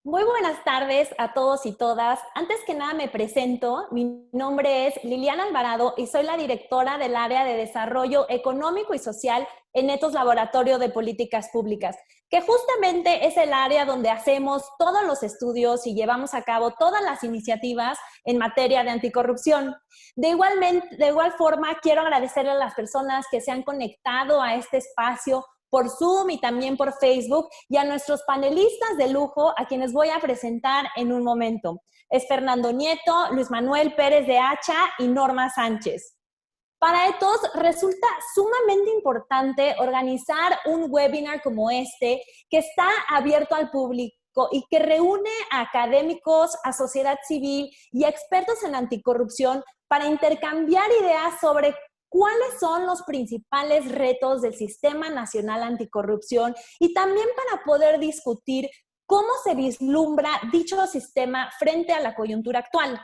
Muy buenas tardes a todos y todas. Antes que nada me presento. Mi nombre es Liliana Alvarado y soy la directora del área de Desarrollo Económico y Social en Etos Laboratorio de Políticas Públicas, que justamente es el área donde hacemos todos los estudios y llevamos a cabo todas las iniciativas en materia de anticorrupción. De igual forma, quiero agradecerle a las personas que se han conectado a este espacio por Zoom y también por Facebook, y a nuestros panelistas de lujo, a quienes voy a presentar en un momento. Es Fernando Nieto, Luis Manuel Pérez de Hacha y Norma Sánchez. Para estos resulta sumamente importante organizar un webinar como este, que está abierto al público y que reúne a académicos, a sociedad civil y a expertos en anticorrupción para intercambiar ideas sobre cuáles son los principales retos del Sistema Nacional Anticorrupción y también para poder discutir cómo se vislumbra dicho sistema frente a la coyuntura actual.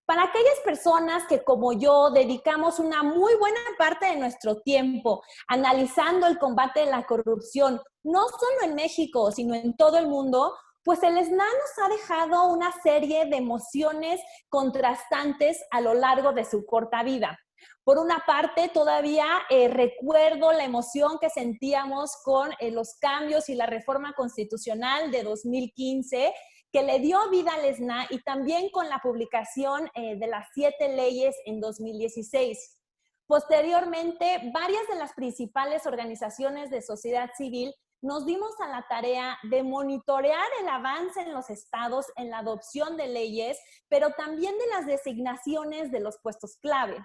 Para aquellas personas que, como yo, dedicamos una muy buena parte de nuestro tiempo analizando el combate de la corrupción, no solo en México, sino en todo el mundo, pues el SNA nos ha dejado una serie de emociones contrastantes a lo largo de su corta vida. Por una parte, todavía recuerdo la emoción que sentíamos con los cambios y la reforma constitucional de 2015, que le dio vida al SNA, y también con la publicación de las 7 leyes en 2016. Posteriormente, varias de las principales organizaciones de sociedad civil nos dimos a la tarea de monitorear el avance en los estados en la adopción de leyes, pero también de las designaciones de los puestos clave.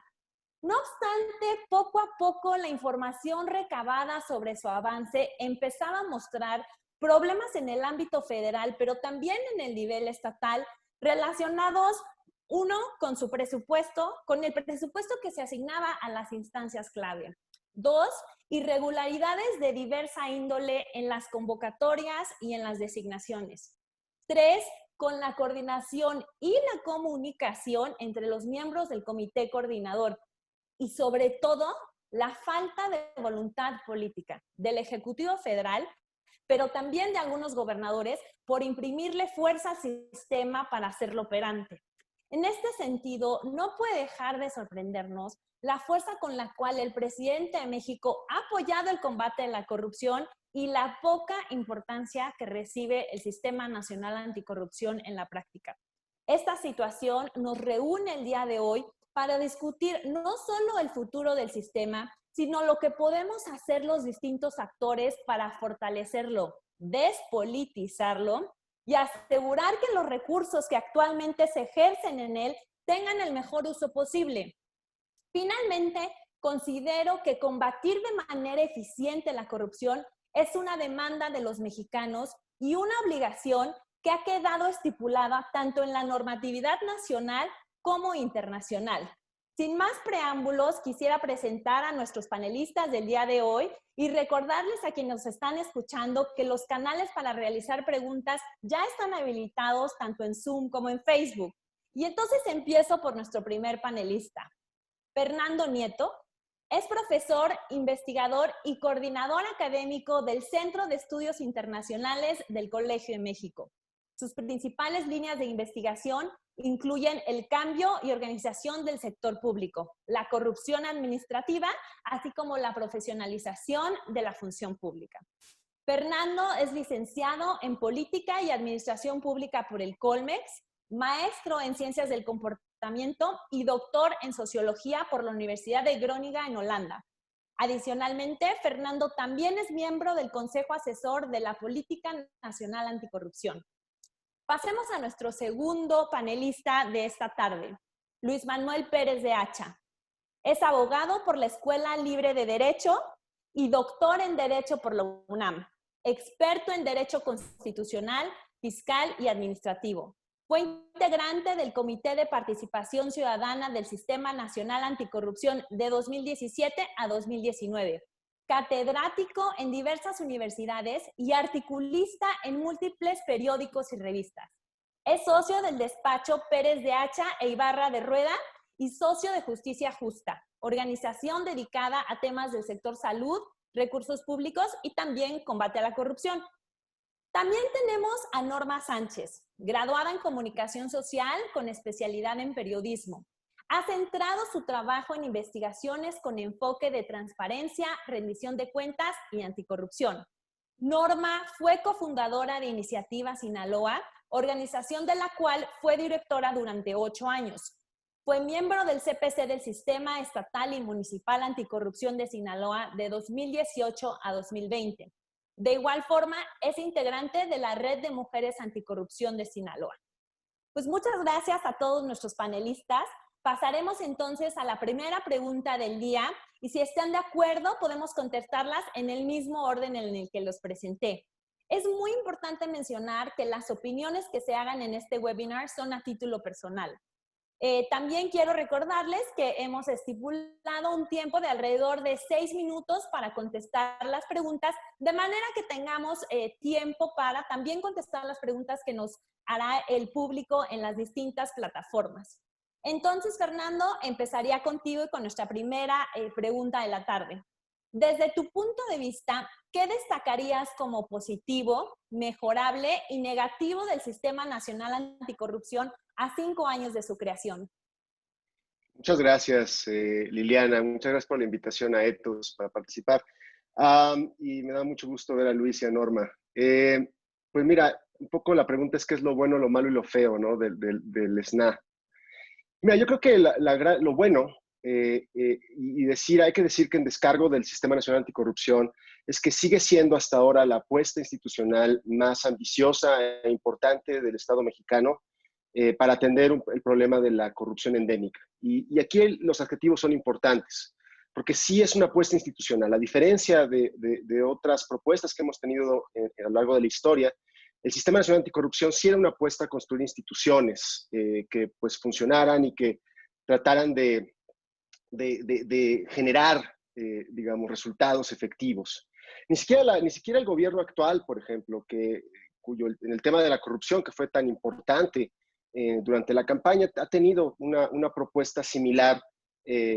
No obstante, poco a poco la información recabada sobre su avance empezaba a mostrar problemas en el ámbito federal, pero también en el nivel estatal, relacionados, uno, con su presupuesto, con el presupuesto que se asignaba a las instancias clave. Dos, irregularidades de diversa índole en las convocatorias y en las designaciones. Tres, con la coordinación y la comunicación entre los miembros del comité coordinador, y sobre todo la falta de voluntad política del Ejecutivo Federal, pero también de algunos gobernadores, por imprimirle fuerza al sistema para hacerlo operante. En este sentido, no puede dejar de sorprendernos la fuerza con la cual el presidente de México ha apoyado el combate de la corrupción y la poca importancia que recibe el Sistema Nacional Anticorrupción en la práctica. Esta situación nos reúne el día de hoy para discutir no solo el futuro del sistema, sino lo que podemos hacer los distintos actores para fortalecerlo, despolitizarlo y asegurar que los recursos que actualmente se ejercen en él tengan el mejor uso posible. Finalmente, considero que combatir de manera eficiente la corrupción es una demanda de los mexicanos y una obligación que ha quedado estipulada tanto en la normatividad nacional como internacional. Sin más preámbulos, quisiera presentar a nuestros panelistas del día de hoy y recordarles a quienes nos están escuchando que los canales para realizar preguntas ya están habilitados tanto en Zoom como en Facebook. Y entonces empiezo por nuestro primer panelista. Fernando Nieto es profesor, investigador y coordinador académico del Centro de Estudios Internacionales del Colegio de México. Sus principales líneas de investigación incluyen el cambio y organización del sector público, la corrupción administrativa, así como la profesionalización de la función pública. Fernando es licenciado en Política y Administración Pública por el Colmex, maestro en Ciencias del Comportamiento y doctor en Sociología por la Universidad de Groningen en Holanda. Adicionalmente, Fernando también es miembro del Consejo Asesor de la Política Nacional Anticorrupción. Pasemos a nuestro segundo panelista de esta tarde, Luis Manuel Pérez de Hacha. Es abogado por la Escuela Libre de Derecho y doctor en Derecho por la UNAM, experto en Derecho Constitucional, Fiscal y Administrativo. Fue integrante del Comité de Participación Ciudadana del Sistema Nacional Anticorrupción de 2017 a 2019. Catedrático en diversas universidades y articulista en múltiples periódicos y revistas. Es socio del despacho Pérez de Hacha e Ibarra de Rueda y socio de Justicia Justa, organización dedicada a temas del sector salud, recursos públicos y también combate a la corrupción. También tenemos a Norma Sánchez, graduada en Comunicación Social con especialidad en periodismo. Ha centrado su trabajo en investigaciones con enfoque de transparencia, rendición de cuentas y anticorrupción. Norma fue cofundadora de Iniciativa Sinaloa, organización de la cual fue directora durante 8 años. Fue miembro del CPC del Sistema Estatal y Municipal Anticorrupción de Sinaloa de 2018 a 2020. De igual forma, es integrante de la Red de Mujeres Anticorrupción de Sinaloa. Pues muchas gracias a todos nuestros panelistas. Pasaremos entonces a la primera pregunta del día y si están de acuerdo podemos contestarlas en el mismo orden en el que los presenté. Es muy importante mencionar que las opiniones que se hagan en este webinar son a título personal. También quiero recordarles que hemos estipulado un tiempo de alrededor de 6 minutos para contestar las preguntas, de manera que tengamos tiempo para también contestar las preguntas que nos hará el público en las distintas plataformas. Entonces, Fernando, empezaría contigo y con nuestra primera pregunta de la tarde. Desde tu punto de vista, ¿qué destacarías como positivo, mejorable y negativo del Sistema Nacional Anticorrupción a 5 años de su creación? Muchas gracias, Liliana. Muchas gracias por la invitación a Ethos para participar. Y me da mucho gusto ver a Luis y a Norma. Pues mira, un poco la pregunta es qué es lo bueno, lo malo y lo feo, ¿no? del SNA. Mira, yo creo que lo bueno, hay que decir que en descargo del Sistema Nacional Anticorrupción es que sigue siendo hasta ahora la apuesta institucional más ambiciosa e importante del Estado mexicano para atender el problema de la corrupción endémica. Y aquí los adjetivos son importantes, porque sí es una apuesta institucional. A diferencia de otras propuestas que hemos tenido a lo largo de la historia, el Sistema Nacional Anticorrupción sí era una apuesta a construir instituciones que pues funcionaran y que trataran de generar, digamos, resultados efectivos. Ni siquiera el gobierno actual, por ejemplo, en el tema de la corrupción, que fue tan importante durante la campaña, ha tenido una propuesta similar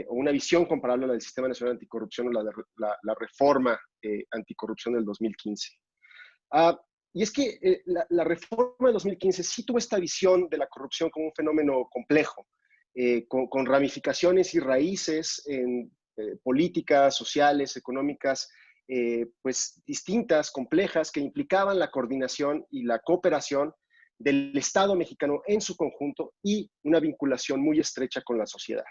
o una visión comparable a la del Sistema Nacional Anticorrupción o la reforma anticorrupción del 2015. Y es que la reforma del 2015 sí tuvo esta visión de la corrupción como un fenómeno complejo, con ramificaciones y raíces en políticas, sociales, económicas, pues distintas, complejas, que implicaban la coordinación y la cooperación del Estado mexicano en su conjunto y una vinculación muy estrecha con la sociedad.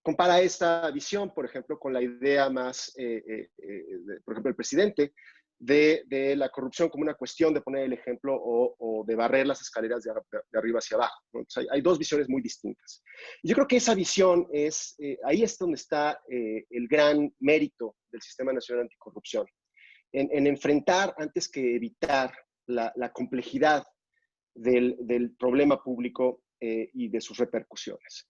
Compara esta visión, por ejemplo, con la idea más, por ejemplo, del presidente, de la corrupción como una cuestión de poner el ejemplo o de barrer las escaleras de arriba hacia abajo, ¿no? Entonces, hay dos visiones muy distintas. Yo creo que esa visión ahí es donde está el gran mérito del Sistema Nacional Anticorrupción, en enfrentar antes que evitar la complejidad del problema público y de sus repercusiones.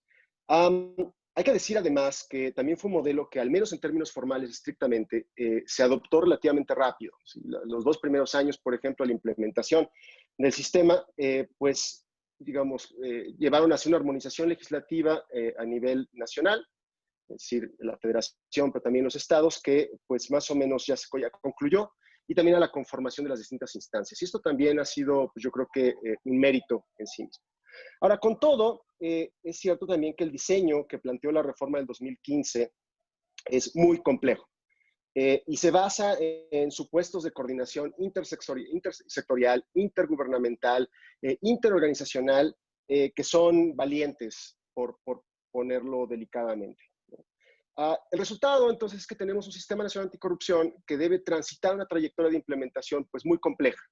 Hay que decir además que también fue un modelo que, al menos en términos formales estrictamente, se adoptó relativamente rápido. ¿Sí? Los 2 primeros años, por ejemplo, la implementación del sistema, pues, digamos, llevaron hacia una armonización legislativa a nivel nacional, es decir, la federación, pero también los estados, que pues más o menos ya concluyó, y también a la conformación de las distintas instancias. Y esto también ha sido, pues, yo creo que un mérito en sí mismo. Ahora, con todo, es cierto también que el diseño que planteó la reforma del 2015 es muy complejo y se basa en supuestos de coordinación intersectorial, intergubernamental, interorganizacional, que son valientes, por ponerlo delicadamente. El resultado, entonces, es que tenemos un Sistema Nacional Anticorrupción que debe transitar una trayectoria de implementación pues, muy compleja,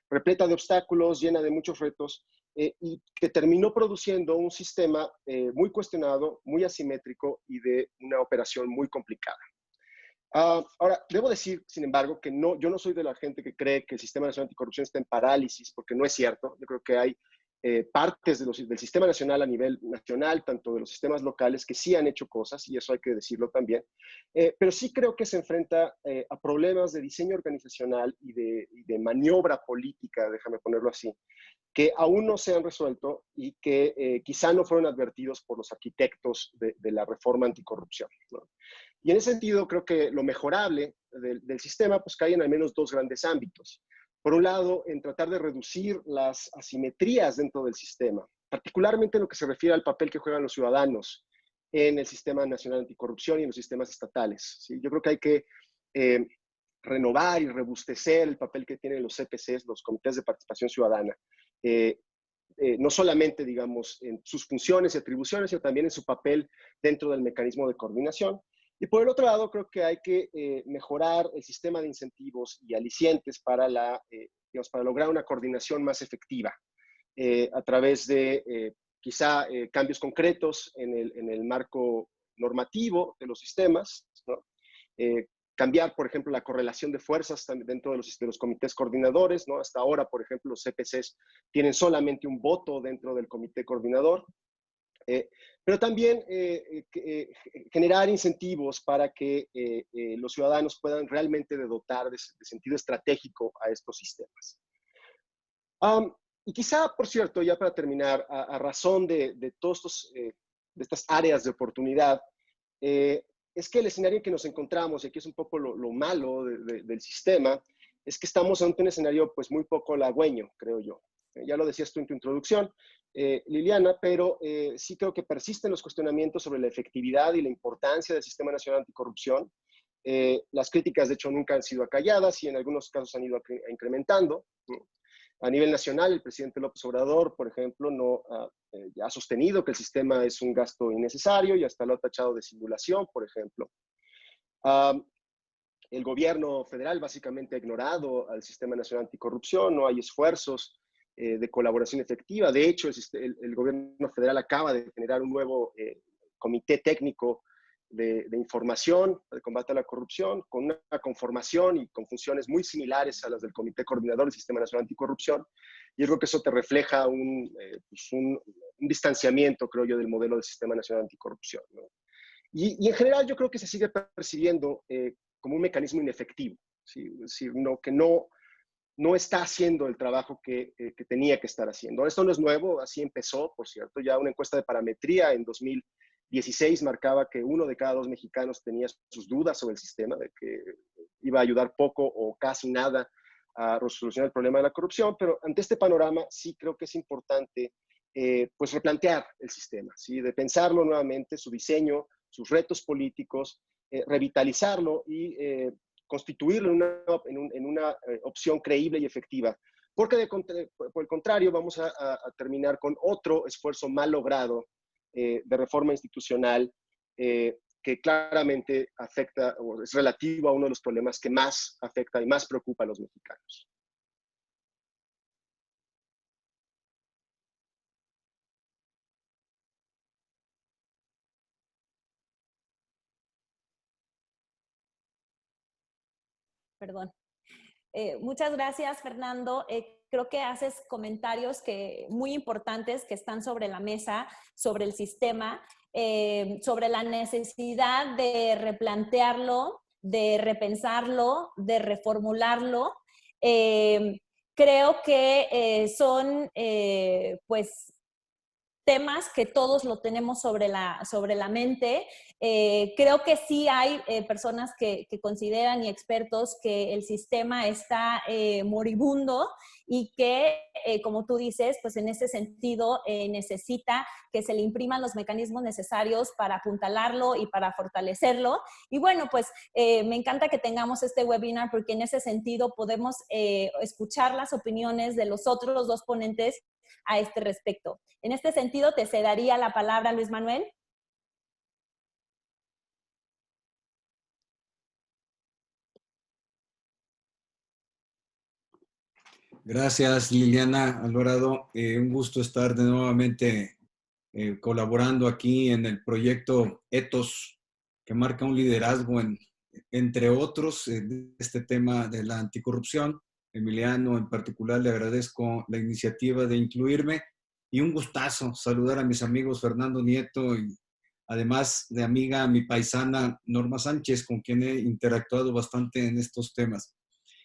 repleta de obstáculos, llena de muchos retos, y que terminó produciendo un sistema muy cuestionado, muy asimétrico y de una operación muy complicada. Ahora, debo decir, sin embargo, que yo no soy de la gente que cree que el Sistema Nacional Anticorrupción está en parálisis, porque no es cierto. Yo creo que hay partes del sistema nacional a nivel nacional, tanto de los sistemas locales, que sí han hecho cosas, y eso hay que decirlo también, pero sí creo que se enfrenta a problemas de diseño organizacional y de maniobra política, déjame ponerlo así, que aún no se han resuelto y que quizá no fueron advertidos por los arquitectos de la reforma anticorrupción, ¿no? Y en ese sentido creo que lo mejorable del sistema pues cae en al menos dos grandes ámbitos. Por un lado, en tratar de reducir las asimetrías dentro del sistema, particularmente en lo que se refiere al papel que juegan los ciudadanos en el Sistema Nacional Anticorrupción y en los sistemas estatales. ¿Sí? Yo creo que hay que renovar y robustecer el papel que tienen los CPCs, los comités de participación ciudadana, no solamente, digamos, en sus funciones y atribuciones, sino también en su papel dentro del mecanismo de coordinación. Y por el otro lado, creo que hay que mejorar el sistema de incentivos y alicientes para, digamos, para lograr una coordinación más efectiva a través de quizá cambios concretos en el marco normativo de los sistemas, ¿no? Cambiar, por ejemplo, la correlación de fuerzas dentro de los comités coordinadores, ¿no? Hasta ahora, por ejemplo, los CPCs tienen solamente un voto dentro del comité coordinador. Pero también generar incentivos para que los ciudadanos puedan realmente dotar de sentido estratégico a estos sistemas. Y quizá, por cierto, ya para terminar, a razón de todas de estas áreas de oportunidad, es que el escenario en que nos encontramos, y aquí es un poco lo malo del sistema, es que estamos ante un escenario pues muy poco halagüeño, creo yo. Ya lo decías tú en tu introducción, Liliana, pero sí creo que persisten los cuestionamientos sobre la efectividad y la importancia del Sistema Nacional Anticorrupción. Las críticas, de hecho, nunca han sido acalladas y en algunos casos han ido incrementando. A nivel nacional, el presidente López Obrador, por ejemplo, ha sostenido que el sistema es un gasto innecesario y hasta lo ha tachado de simulación, por ejemplo. El gobierno federal básicamente ha ignorado al Sistema Nacional Anticorrupción, no hay esfuerzos de colaboración efectiva. De hecho, el gobierno federal acaba de generar un nuevo comité técnico de información, de combate a la corrupción, con una conformación y con funciones muy similares a las del Comité Coordinador del Sistema Nacional Anticorrupción. Y yo creo que eso te refleja un distanciamiento, creo yo, del modelo del Sistema Nacional Anticorrupción, ¿no? Y en general yo creo que se sigue percibiendo como un mecanismo inefectivo, ¿sí? Es decir, que no está haciendo el trabajo que tenía que estar haciendo. Esto no es nuevo, así empezó, por cierto. Ya una encuesta de parametría en 2016 marcaba que 1 de cada 2 mexicanos tenía sus dudas sobre el sistema, de que iba a ayudar poco o casi nada a solucionar el problema de la corrupción, pero ante este panorama sí creo que es importante pues replantear el sistema, ¿sí? De pensarlo nuevamente, su diseño, sus retos políticos, revitalizarlo y constituirlo en una opción creíble y efectiva. Porque por el contrario vamos a terminar con otro esfuerzo mal logrado de reforma institucional que claramente afecta o es relativo a uno de los problemas que más afecta y más preocupa a los mexicanos. Perdón. Muchas gracias, Fernando. Creo que haces comentarios muy importantes que están sobre la mesa, sobre el sistema, sobre la necesidad de replantearlo, de repensarlo, de reformularlo. Creo que son, pues, temas que todos lo tenemos sobre la mente. Creo que sí hay personas que consideran y expertos que el sistema está moribundo y que, como tú dices, pues en ese sentido necesita que se le impriman los mecanismos necesarios para apuntalarlo y para fortalecerlo. Y bueno, pues me encanta que tengamos este webinar porque en ese sentido podemos escuchar las opiniones de los otros 2 ponentes a este respecto. En este sentido, te cedaría la palabra, Luis Manuel. Gracias, Liliana Alvarado. Un gusto estar de nuevamente colaborando aquí en el proyecto Ethos, que marca un liderazgo entre otros en este tema de la anticorrupción. Emiliano, en particular, le agradezco la iniciativa de incluirme y un gustazo saludar a mis amigos Fernando Nieto y además de amiga mi paisana Norma Sánchez, con quien he interactuado bastante en estos temas.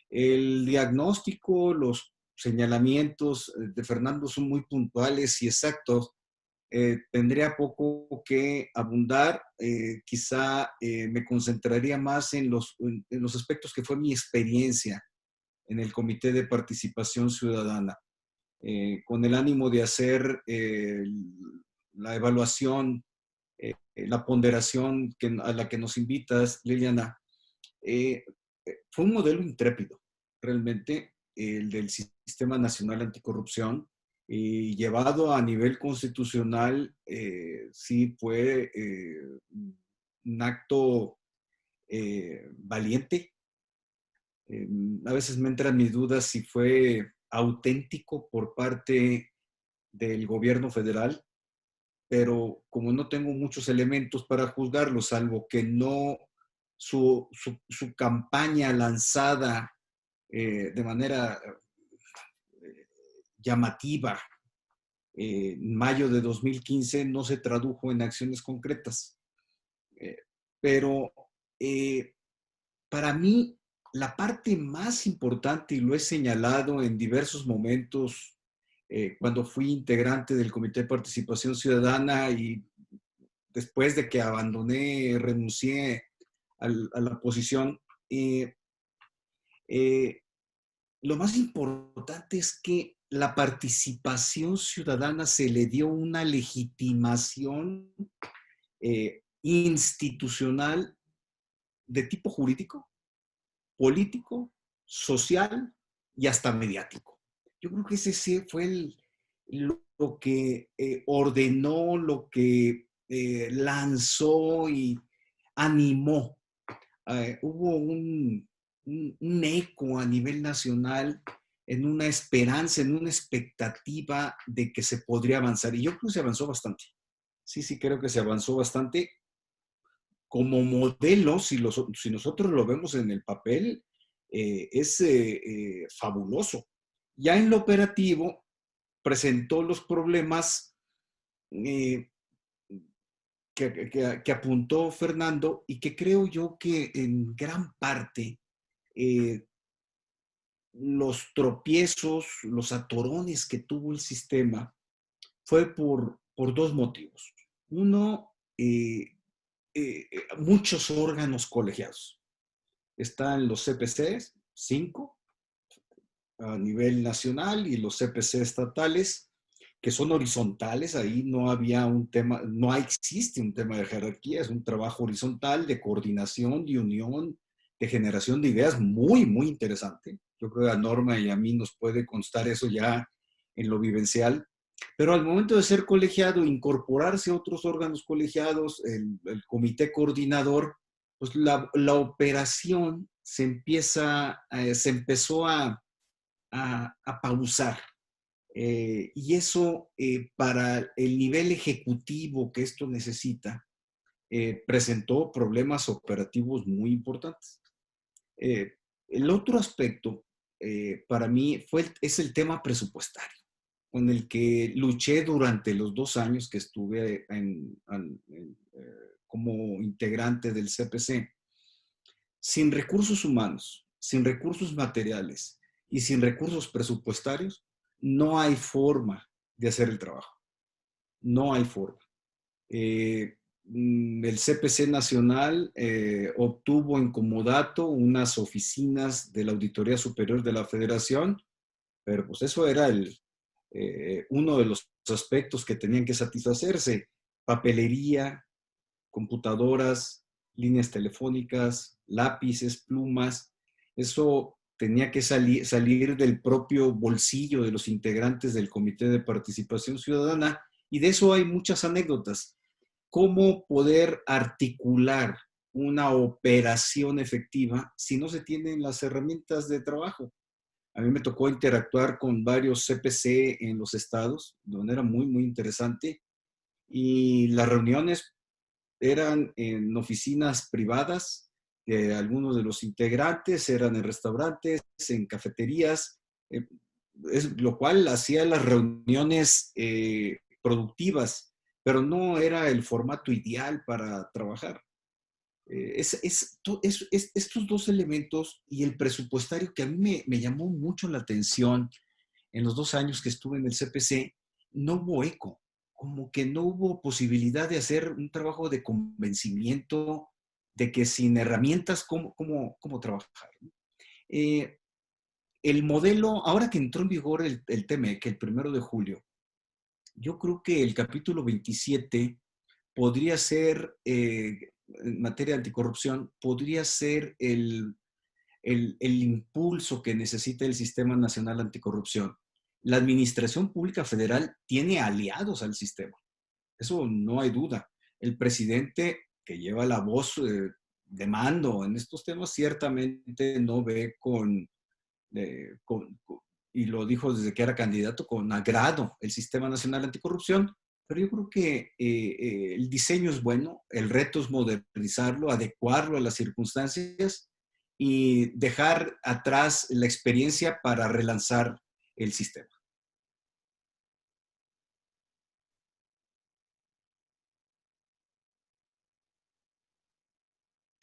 El diagnóstico, los señalamientos de Fernando son muy puntuales y exactos tendría poco que abundar. Quizá me concentraría más en los aspectos que fue mi experiencia en el Comité de Participación Ciudadana, con el ánimo de hacer la evaluación, la ponderación a la que nos invitas, Liliana. Fue un modelo intrépido, realmente, el del Sistema Nacional Anticorrupción, y llevado a nivel constitucional, sí fue un acto valiente. A veces me entran mis dudas si fue auténtico por parte del gobierno federal, pero como no tengo muchos elementos para juzgarlo, salvo que no su campaña lanzada de manera llamativa en mayo de 2015 no se tradujo en acciones concretas. Pero para mí, la parte más importante, y lo he señalado en diversos momentos, cuando fui integrante del Comité de Participación Ciudadana y después de que renuncié a la posición, lo más importante es que la participación ciudadana se le dio una legitimación institucional de tipo jurídico, político, social y hasta mediático. Yo creo que ese fue lo que ordenó, lo que lanzó y animó. Hubo un eco a nivel nacional, en una esperanza, en una expectativa de que se podría avanzar. Y yo creo que se avanzó bastante. Sí, creo que se avanzó bastante. Como modelo, si nosotros lo vemos en el papel, es fabuloso. Ya en lo operativo, presentó los problemas que apuntó Fernando, y que creo yo que en gran parte los tropiezos, los atorones que tuvo el sistema fue por dos motivos. Uno, muchos órganos colegiados. Están los CPCs, 5 a nivel nacional, y los CPC estatales, que son horizontales. Ahí no había un tema, no existe un tema de jerarquía, es un trabajo horizontal de coordinación, de unión, de generación de ideas muy, muy interesante. Yo creo que a Norma y a mí nos puede constar eso ya en lo vivencial. Pero al momento de ser colegiado, incorporarse a otros órganos colegiados, el comité coordinador, pues la operación se empezó a pausar. Y eso, para el nivel ejecutivo que esto necesita, presentó problemas operativos muy importantes. El otro aspecto, para mí, es el tema presupuestario, con el que luché durante los 2 años que estuve como integrante del CPC. Sin recursos humanos, sin recursos materiales y sin recursos presupuestarios, no hay forma de hacer el trabajo. No hay forma. El CPC Nacional obtuvo en comodato unas oficinas de la Auditoría Superior de la Federación, pero pues eso era uno de los aspectos que tenían que satisfacerse: papelería, computadoras, líneas telefónicas, lápices, plumas. Eso tenía que salir del propio bolsillo de los integrantes del Comité de Participación Ciudadana, y de eso hay muchas anécdotas. ¿Cómo poder articular una operación efectiva si no se tienen las herramientas de trabajo? A mí me tocó interactuar con varios CPC en los estados, de manera muy, muy interesante, y las reuniones eran en oficinas privadas, algunos de los integrantes eran en restaurantes, en cafeterías, lo cual hacía las reuniones productivas, pero no era el formato ideal para trabajar. Estos dos elementos y el presupuestario, que a mí me llamó mucho la atención en los 2 años que estuve en el CPC, no hubo eco. como que no hubo posibilidad de hacer un trabajo de convencimiento de que sin herramientas, ¿cómo trabajar? El modelo, ahora que entró en vigor el TMEC, el 1 de julio, yo creo que el capítulo 27 podría ser, en materia de anticorrupción, podría ser el impulso que necesita el Sistema Nacional Anticorrupción. La Administración Pública Federal tiene aliados al sistema. Eso no hay duda. El presidente que lleva la voz de mando en estos temas ciertamente no ve y lo dijo desde que era candidato, con agrado el Sistema Nacional Anticorrupción, pero yo creo que el diseño es bueno, el reto es modernizarlo, adecuarlo a las circunstancias y dejar atrás la experiencia para relanzar el sistema.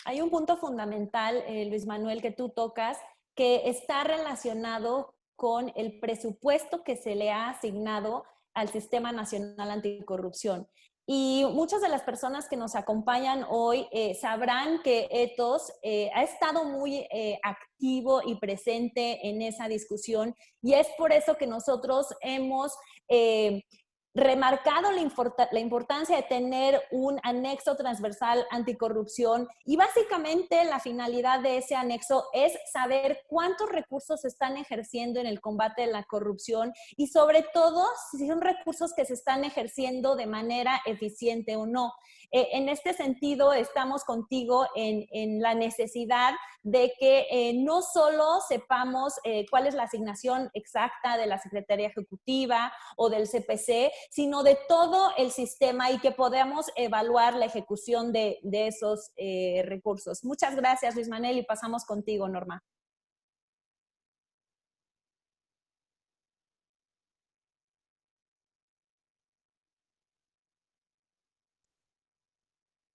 Hay un punto fundamental, Luis Manuel, que tú tocas, que está relacionado con el presupuesto que se le ha asignado al Sistema Nacional Anticorrupción. Y muchas de las personas que nos acompañan hoy sabrán que Ethos ha estado muy activo y presente en esa discusión, y es por eso que nosotros hemos remarcado la importancia de tener un anexo transversal anticorrupción, y básicamente la finalidad de ese anexo es saber cuántos recursos se están ejerciendo en el combate de la corrupción y sobre todo si son recursos que se están ejerciendo de manera eficiente o no. En este sentido, estamos contigo en la necesidad de que no solo sepamos cuál es la asignación exacta de la Secretaría Ejecutiva o del CPC, sino de todo el sistema, y que podamos evaluar la ejecución de esos recursos. Muchas gracias, Luis Manuel, y pasamos contigo, Norma.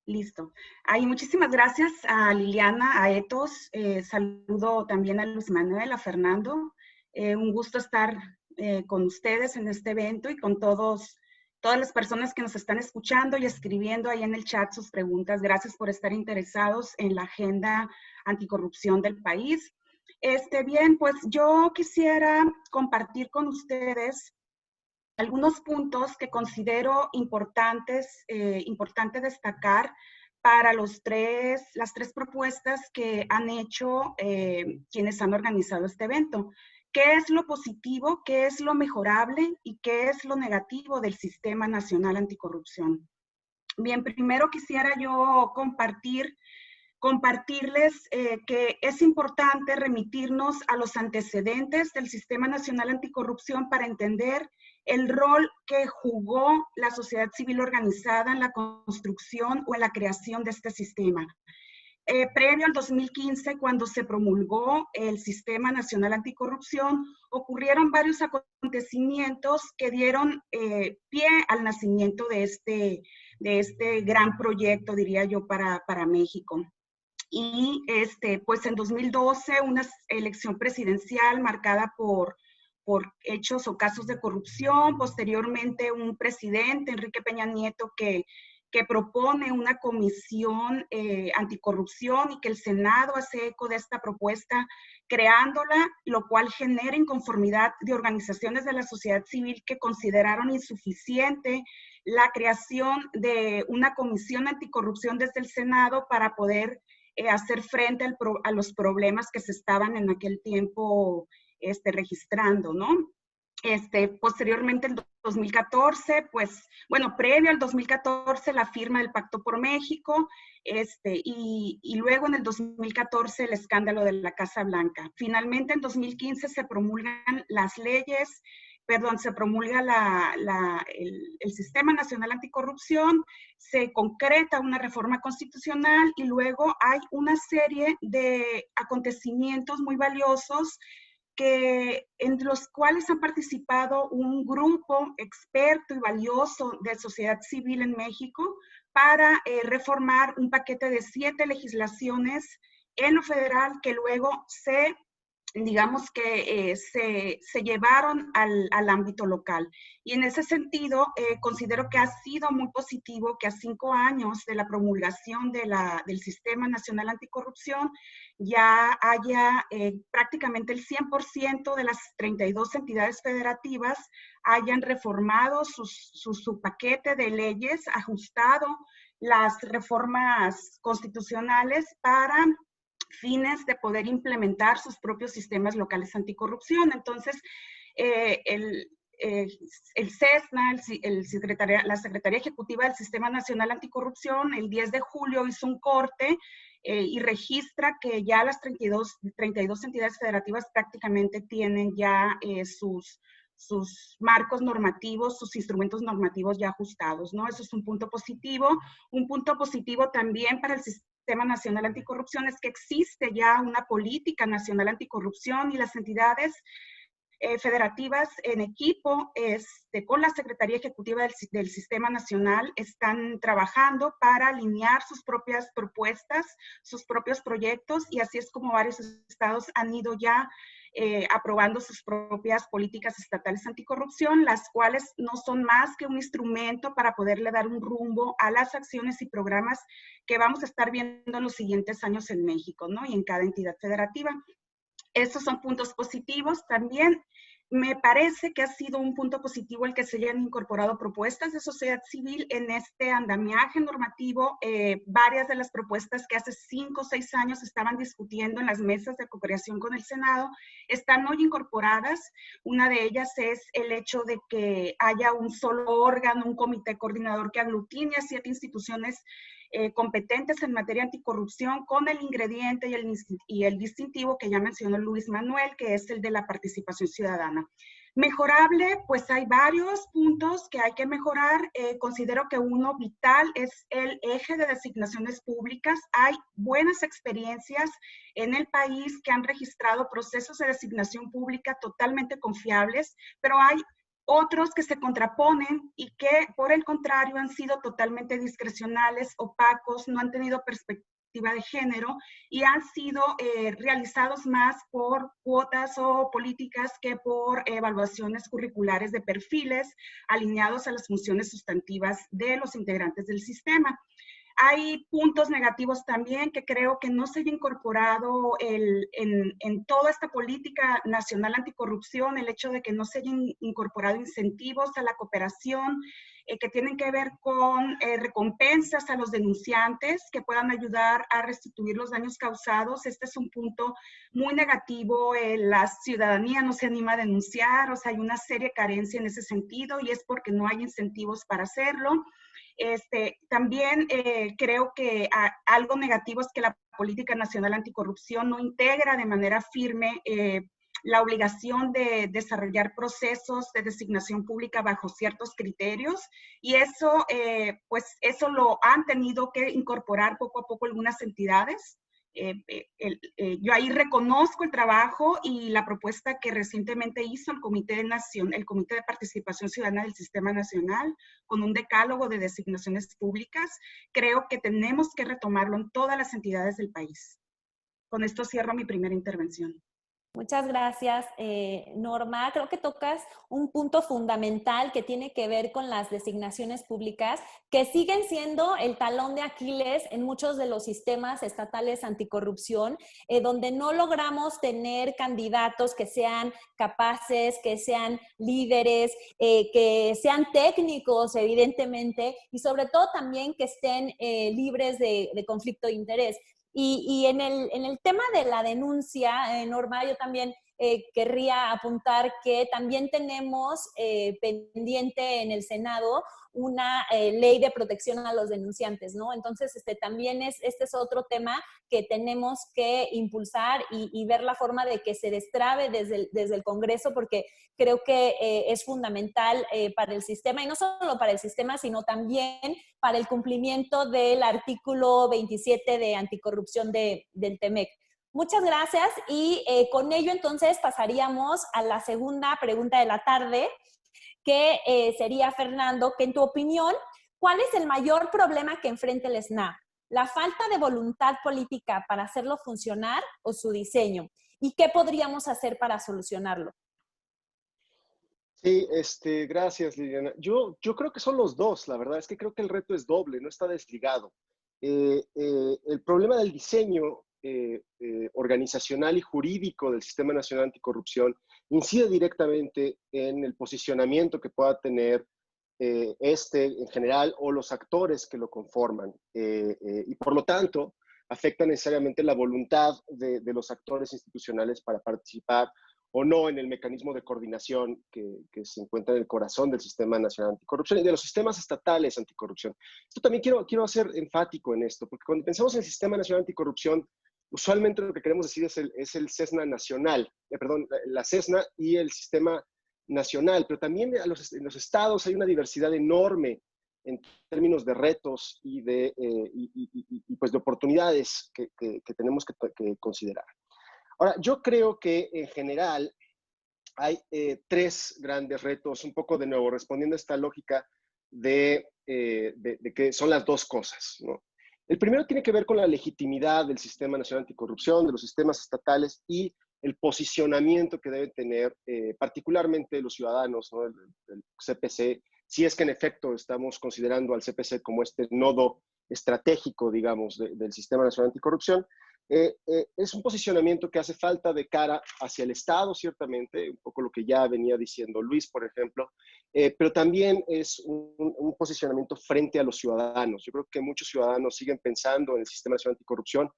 Listo. Ay, muchísimas gracias a Liliana, a Ethos. Saludo también a Luis Manuel, a Fernando. Un gusto estar con ustedes en este evento y con todas las personas que nos están escuchando y escribiendo ahí en el chat sus preguntas. Gracias por estar interesados en la agenda anticorrupción del país. Bien, pues yo quisiera compartir con ustedes algunos puntos que considero importante destacar para las tres propuestas que han hecho quienes han organizado este evento. ¿Qué es lo positivo, qué es lo mejorable y qué es lo negativo del Sistema Nacional Anticorrupción? Bien, primero quisiera yo compartirles que es importante remitirnos a los antecedentes del Sistema Nacional Anticorrupción para entender el rol que jugó la sociedad civil organizada en la construcción o en la creación de este sistema. Previo al 2015, cuando se promulgó el Sistema Nacional Anticorrupción, ocurrieron varios acontecimientos que dieron pie al nacimiento de este gran proyecto, diría yo, para México. Y pues en 2012, una elección presidencial marcada por hechos o casos de corrupción, posteriormente un presidente, Enrique Peña Nieto, que propone una comisión anticorrupción y que el Senado hace eco de esta propuesta, creándola, lo cual genera inconformidad de organizaciones de la sociedad civil que consideraron insuficiente la creación de una comisión anticorrupción desde el Senado para poder hacer frente a los problemas que se estaban en aquel tiempo registrando, ¿no? Posteriormente, en 2014, pues, bueno, previo al 2014, la firma del Pacto por México, y luego en el 2014, el escándalo de la Casa Blanca. Finalmente, en 2015 se promulgan las leyes, se promulga el Sistema Nacional Anticorrupción, se concreta una reforma constitucional y luego hay una serie de acontecimientos muy valiosos en los cuales han participado un grupo experto y valioso de sociedad civil en México para reformar un paquete de 7 legislaciones en lo federal que luego se digamos que se llevaron al ámbito local. Y en ese sentido, considero que ha sido muy positivo que a 5 años de la promulgación del Sistema Nacional Anticorrupción ya haya prácticamente el 100% de las 32 entidades federativas hayan reformado su paquete de leyes, ajustado las reformas constitucionales para fines de poder implementar sus propios sistemas locales anticorrupción. Entonces, el CESNA, la Secretaría Ejecutiva del Sistema Nacional Anticorrupción, el 10 de julio hizo un corte y registra que ya las 32 entidades federativas prácticamente tienen ya sus marcos normativos, sus instrumentos normativos ya ajustados, ¿no? Eso es un punto positivo. Un punto positivo también para el Sistema Nacional Anticorrupción es que existe ya una política nacional anticorrupción y las entidades federativas en equipo con la Secretaría Ejecutiva del Sistema Nacional están trabajando para alinear sus propias propuestas, sus propios proyectos, y así es como varios estados han ido ya aprobando sus propias políticas estatales anticorrupción, las cuales no son más que un instrumento para poderle dar un rumbo a las acciones y programas que vamos a estar viendo en los siguientes años en México, ¿no? Y en cada entidad federativa. Estos son puntos positivos. También me parece que ha sido un punto positivo el que se hayan incorporado propuestas de sociedad civil en este andamiaje normativo. Varias de las propuestas que hace 5 o 6 años estaban discutiendo en las mesas de co-creación con el Senado están hoy incorporadas. Una de ellas es el hecho de que haya un solo órgano, un comité coordinador que aglutine a 7 instituciones competentes en materia anticorrupción con el ingrediente y el distintivo que ya mencionó Luis Manuel, que es el de la participación ciudadana. Mejorable, pues hay varios puntos que hay que mejorar. Considero que uno vital es el eje de designaciones públicas. Hay buenas experiencias en el país que han registrado procesos de designación pública totalmente confiables, pero hay otros que se contraponen y que, por el contrario, han sido totalmente discrecionales, opacos, no han tenido perspectiva de género y han sido realizados más por cuotas o políticas que por evaluaciones curriculares de perfiles alineados a las funciones sustantivas de los integrantes del sistema. Hay puntos negativos también que creo que no se haya incorporado en toda esta política nacional anticorrupción, el hecho de que no se hayan incorporado incentivos a la cooperación que tienen que ver con recompensas a los denunciantes que puedan ayudar a restituir los daños causados. Este es un punto muy negativo. La ciudadanía no se anima a denunciar, o sea, hay una seria carencia en ese sentido y es porque no hay incentivos para hacerlo. También creo que algo negativo es que la política nacional anticorrupción no integra de manera firme la obligación de desarrollar procesos de designación pública bajo ciertos criterios y eso, pues eso lo han tenido que incorporar poco a poco algunas entidades. Yo ahí reconozco el trabajo y la propuesta que recientemente hizo el Comité de Participación Ciudadana del Sistema Nacional con un decálogo de designaciones públicas. Creo que tenemos que retomarlo en todas las entidades del país. Con esto cierro mi primera intervención. Muchas gracias, Norma. Creo que tocas un punto fundamental que tiene que ver con las designaciones públicas, que siguen siendo el talón de Aquiles en muchos de los sistemas estatales anticorrupción, donde no logramos tener candidatos que sean capaces, que sean líderes, que sean técnicos, evidentemente, y sobre todo también que estén libres de conflicto de interés. Y en el tema de la denuncia, Norma, yo también querría apuntar que también tenemos pendiente en el Senado una ley de protección a los denunciantes, ¿no? Entonces, también este es otro tema que tenemos que impulsar y ver la forma de que se destrabe desde el Congreso, porque creo que es fundamental para el sistema, y no solo para el sistema, sino también para el cumplimiento del artículo 27 de anticorrupción del TEMEC. Muchas gracias y con ello entonces pasaríamos a la segunda pregunta de la tarde, que sería, Fernando, que en tu opinión, ¿cuál es el mayor problema que enfrenta el SNAP? ¿La falta de voluntad política para hacerlo funcionar o su diseño? y qué podríamos hacer para solucionarlo. Sí, gracias, Liliana. Yo creo que son los dos, la verdad es que creo que el reto es doble, no está desligado. El problema del diseño organizacional y jurídico del Sistema Nacional Anticorrupción incide directamente en el posicionamiento que pueda tener en general o los actores que lo conforman. Y por lo tanto, afecta necesariamente la voluntad de los actores institucionales para participar o no en el mecanismo de coordinación que se encuentra en el corazón del Sistema Nacional Anticorrupción y de los sistemas estatales anticorrupción. Esto también quiero ser enfático en esto, porque cuando pensamos en el Sistema Nacional Anticorrupción, usualmente lo que queremos decir es el CESNA nacional, la CESNA y el Sistema Nacional, pero también en los estados hay una diversidad enorme en términos de retos y pues de oportunidades que tenemos que considerar. Ahora, yo creo que en general hay tres grandes retos, un poco de nuevo, respondiendo a esta lógica de que son las dos cosas, ¿no? El primero tiene que ver con la legitimidad del Sistema Nacional Anticorrupción, de los sistemas estatales y el posicionamiento que deben tener particularmente los ciudadanos, ¿no? El CPC, si es que en efecto estamos considerando al CPC como este nodo estratégico, digamos, del Sistema Nacional Anticorrupción. Es un posicionamiento que hace falta de cara hacia el Estado, ciertamente, un poco lo que ya venía diciendo Luis, por ejemplo, pero también es un posicionamiento frente a los ciudadanos. Yo creo que muchos ciudadanos siguen pensando en el Sistema Nacional Anticorrupción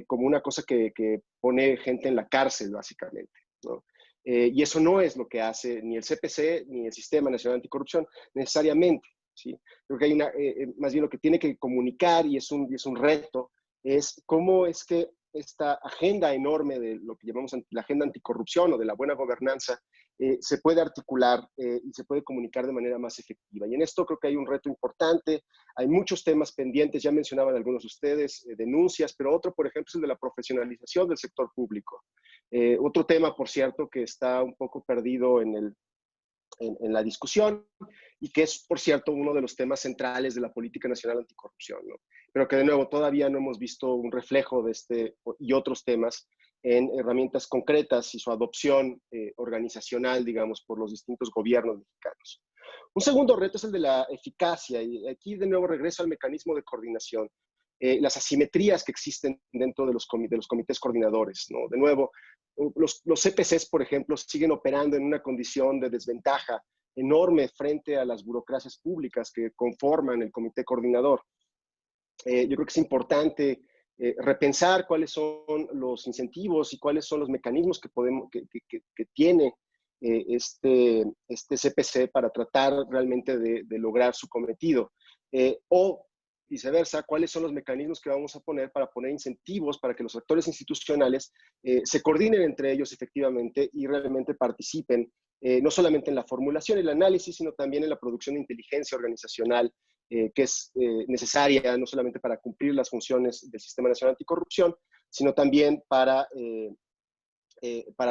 como una cosa que pone gente en la cárcel, básicamente, ¿no? Y eso no es lo que hace ni el CPC ni el Sistema Nacional Anticorrupción necesariamente, ¿sí? Creo que hay más bien lo que tiene que comunicar, y es un reto, es cómo es que esta agenda enorme de lo que llamamos la agenda anticorrupción o de la buena gobernanza se puede articular y se puede comunicar de manera más efectiva. Y en esto creo que hay un reto importante, hay muchos temas pendientes, ya mencionaban algunos de ustedes, denuncias, pero otro, por ejemplo, es el de la profesionalización del sector público. Otro tema, por cierto, que está un poco perdido en la discusión y que es, por cierto, uno de los temas centrales de la política nacional anticorrupción, ¿no? Pero que, de nuevo, todavía no hemos visto un reflejo de este y otros temas en herramientas concretas y su adopción organizacional, digamos, por los distintos gobiernos mexicanos. Un segundo reto es el de la eficacia, y aquí, de nuevo, regreso al mecanismo de coordinación. Las asimetrías que existen dentro de los comités coordinadores, ¿no? De nuevo, los CPCs, por ejemplo, siguen operando en una condición de desventaja enorme frente a las burocracias públicas que conforman el comité coordinador. Yo creo que es importante repensar cuáles son los incentivos y cuáles son los mecanismos que tiene este CPC para tratar realmente de lograr su cometido. O viceversa, cuáles son los mecanismos que vamos a poner para poner incentivos para que los actores institucionales se coordinen entre ellos efectivamente y realmente participen no solamente en la formulación y el análisis, sino también en la producción de inteligencia organizacional que es necesaria no solamente para cumplir las funciones del Sistema Nacional Anticorrupción, sino también para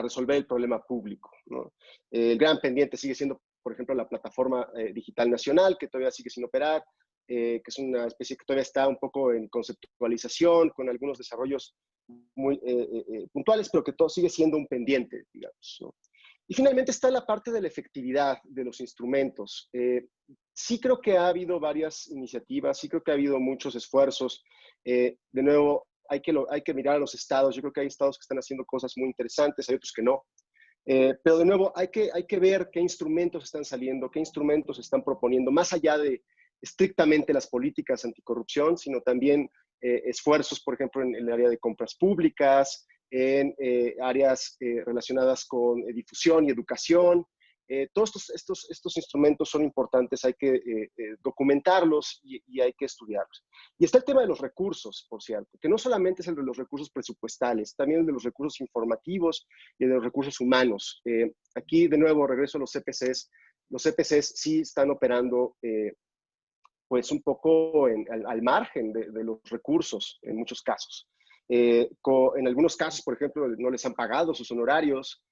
resolver el problema público, ¿no? El gran pendiente sigue siendo, por ejemplo, la plataforma digital nacional, que todavía sigue sin operar, que es una especie que todavía está un poco en conceptualización, con algunos desarrollos muy puntuales, pero que todo sigue siendo un pendiente, digamos, ¿no? Y finalmente está la parte de la efectividad de los instrumentos. Sí creo que ha habido varias iniciativas, sí creo que ha habido muchos esfuerzos. De nuevo, hay que mirar a los estados. Yo creo que hay estados que están haciendo cosas muy interesantes, hay otros que no. Pero de nuevo, hay que ver qué instrumentos están saliendo, qué instrumentos están proponiendo, más allá de estrictamente las políticas anticorrupción, sino también esfuerzos, por ejemplo, en el área de compras públicas, en áreas relacionadas con difusión y educación. Todos estos instrumentos son importantes, hay que documentarlos y hay que estudiarlos. Y está el tema de los recursos, por cierto, que no solamente es el de los recursos presupuestales, también el de los recursos informativos y el de los recursos humanos. Aquí, de nuevo, regreso a los CPCs. Los CPCs sí están operando pues un poco al margen de los recursos en muchos casos. En algunos casos, por ejemplo, no les han pagado sus honorarios.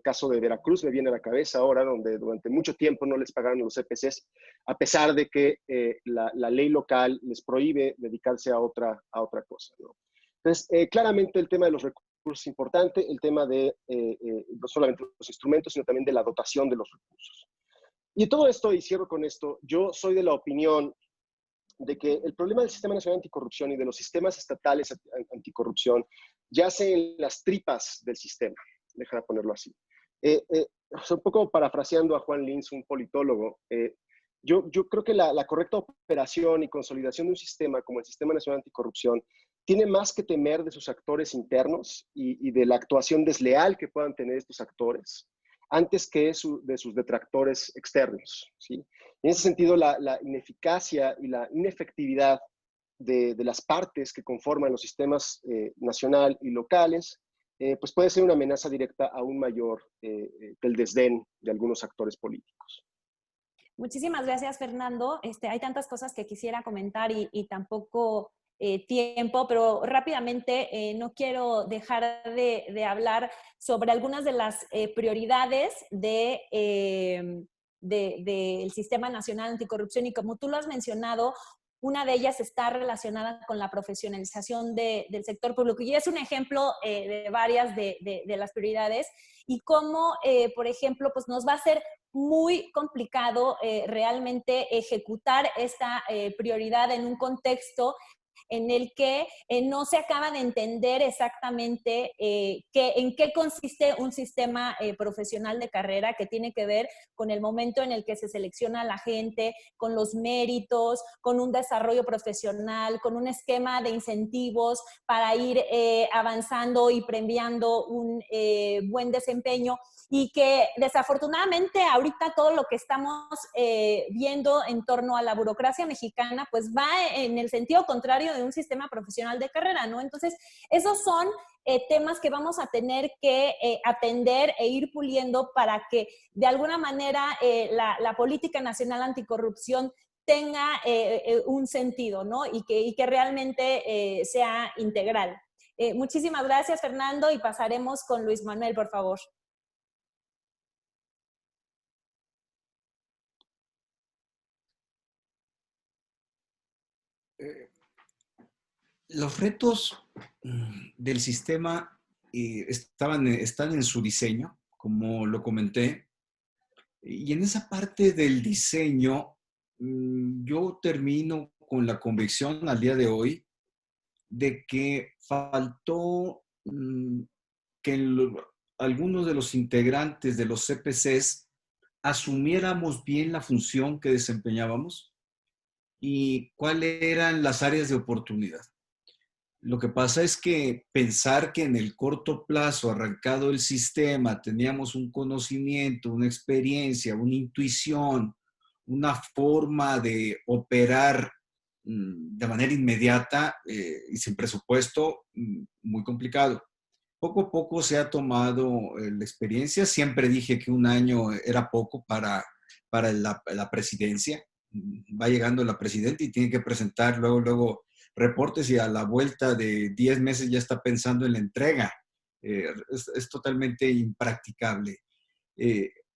Caso de Veracruz me viene a la cabeza ahora, donde durante mucho tiempo no les pagaron los CPCs, a pesar de que la ley local les prohíbe dedicarse a otra cosa, ¿no? Entonces, claramente el tema de los recursos recursos importante, el tema de no solamente los instrumentos, sino también de la dotación de los recursos. Y todo esto, y cierro con esto, yo soy de la opinión de que el problema del Sistema Nacional Anticorrupción y de los sistemas estatales anticorrupción yace en las tripas del sistema, déjame ponerlo así. Un poco parafraseando a Juan Linz, un politólogo, yo creo que la correcta operación y consolidación de un sistema como el Sistema Nacional Anticorrupción tiene más que temer de sus actores internos y de la actuación desleal que puedan tener estos actores, antes que de sus detractores externos, ¿sí? En ese sentido, la ineficacia y la inefectividad de las partes que conforman los sistemas nacional y locales, pues puede ser una amenaza directa aún mayor que el desdén de algunos actores políticos. Muchísimas gracias, Fernando. Hay tantas cosas que quisiera comentar y tampoco tiempo, pero rápidamente no quiero dejar de hablar sobre algunas de las prioridades del Sistema Nacional Anticorrupción, y como tú lo has mencionado, una de ellas está relacionada con la profesionalización del sector público, y es un ejemplo de varias de las prioridades, y cómo, por ejemplo, pues nos va a ser muy complicado realmente ejecutar esta prioridad en un contexto en el que no se acaba de entender exactamente en qué consiste un sistema profesional de carrera, que tiene que ver con el momento en el que se selecciona a la gente, con los méritos, con un desarrollo profesional, con un esquema de incentivos para ir avanzando y premiando un buen desempeño, y que desafortunadamente ahorita todo lo que estamos viendo en torno a la burocracia mexicana pues va en el sentido contrario de un sistema profesional de carrera, ¿no? Entonces, esos son temas que vamos a tener que atender e ir puliendo para que de alguna manera la política nacional anticorrupción tenga un sentido, ¿no? Y que realmente sea integral. Muchísimas gracias, Fernando, y pasaremos con Luis Manuel, por favor. Los retos del sistema están en su diseño, como lo comenté, y en esa parte del diseño yo termino con la convicción al día de hoy de que faltó que algunos de los integrantes de los CPCs asumiéramos bien la función que desempeñábamos y cuáles eran las áreas de oportunidad. Lo que pasa es que pensar que en el corto plazo, arrancado el sistema, teníamos un conocimiento, una experiencia, una intuición, una forma de operar de manera inmediata y sin presupuesto, muy complicado. Poco a poco se ha tomado la experiencia. Siempre dije que un año era poco para la presidencia. Va llegando la presidenta y tiene que presentar luego reportes, y a la vuelta de 10 meses ya está pensando en la entrega. Es totalmente impracticable.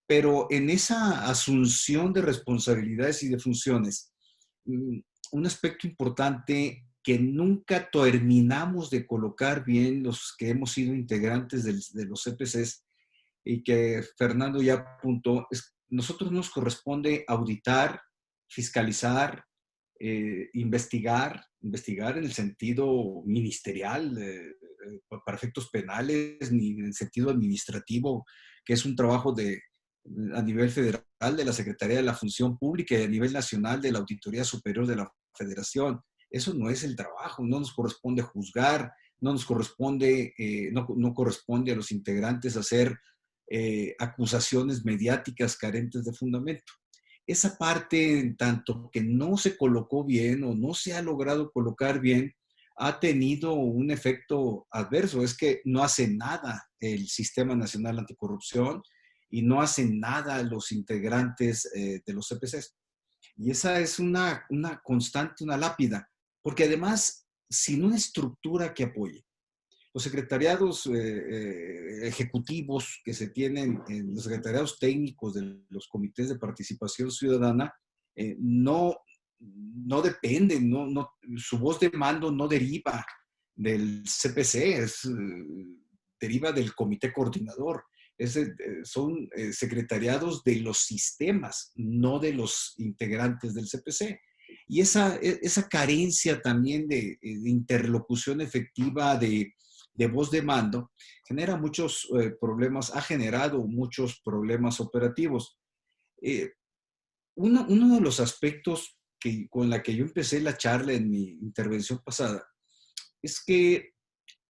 Pero en esa asunción de responsabilidades y de funciones, un aspecto importante que nunca terminamos de colocar bien los que hemos sido integrantes de los CPCs, y que Fernando ya apuntó, es nosotros nos corresponde auditar, fiscalizar, investigar en el sentido ministerial, para efectos penales, ni en el sentido administrativo, que es un trabajo a nivel federal de la Secretaría de la Función Pública y a nivel nacional de la Auditoría Superior de la Federación. Eso no es el trabajo, no nos corresponde juzgar, no nos corresponde, no corresponde a los integrantes hacer acusaciones mediáticas carentes de fundamento. Esa parte, en tanto que no se colocó bien o no se ha logrado colocar bien, ha tenido un efecto adverso. Es que no hace nada el Sistema Nacional Anticorrupción y no hacen nada los integrantes de los CPCs. Y esa es una constante, una lápida, porque además, sin una estructura que apoye, los secretariados ejecutivos que se tienen, los secretariados técnicos de los comités de participación ciudadana, no dependen, su voz de mando no deriva del CPC, deriva del comité coordinador. Son secretariados de los sistemas, no de los integrantes del CPC. Y esa carencia también de interlocución efectiva de voz de mando genera muchos problemas, ha generado muchos problemas operativos. Uno de los aspectos con la que yo empecé la charla en mi intervención pasada es que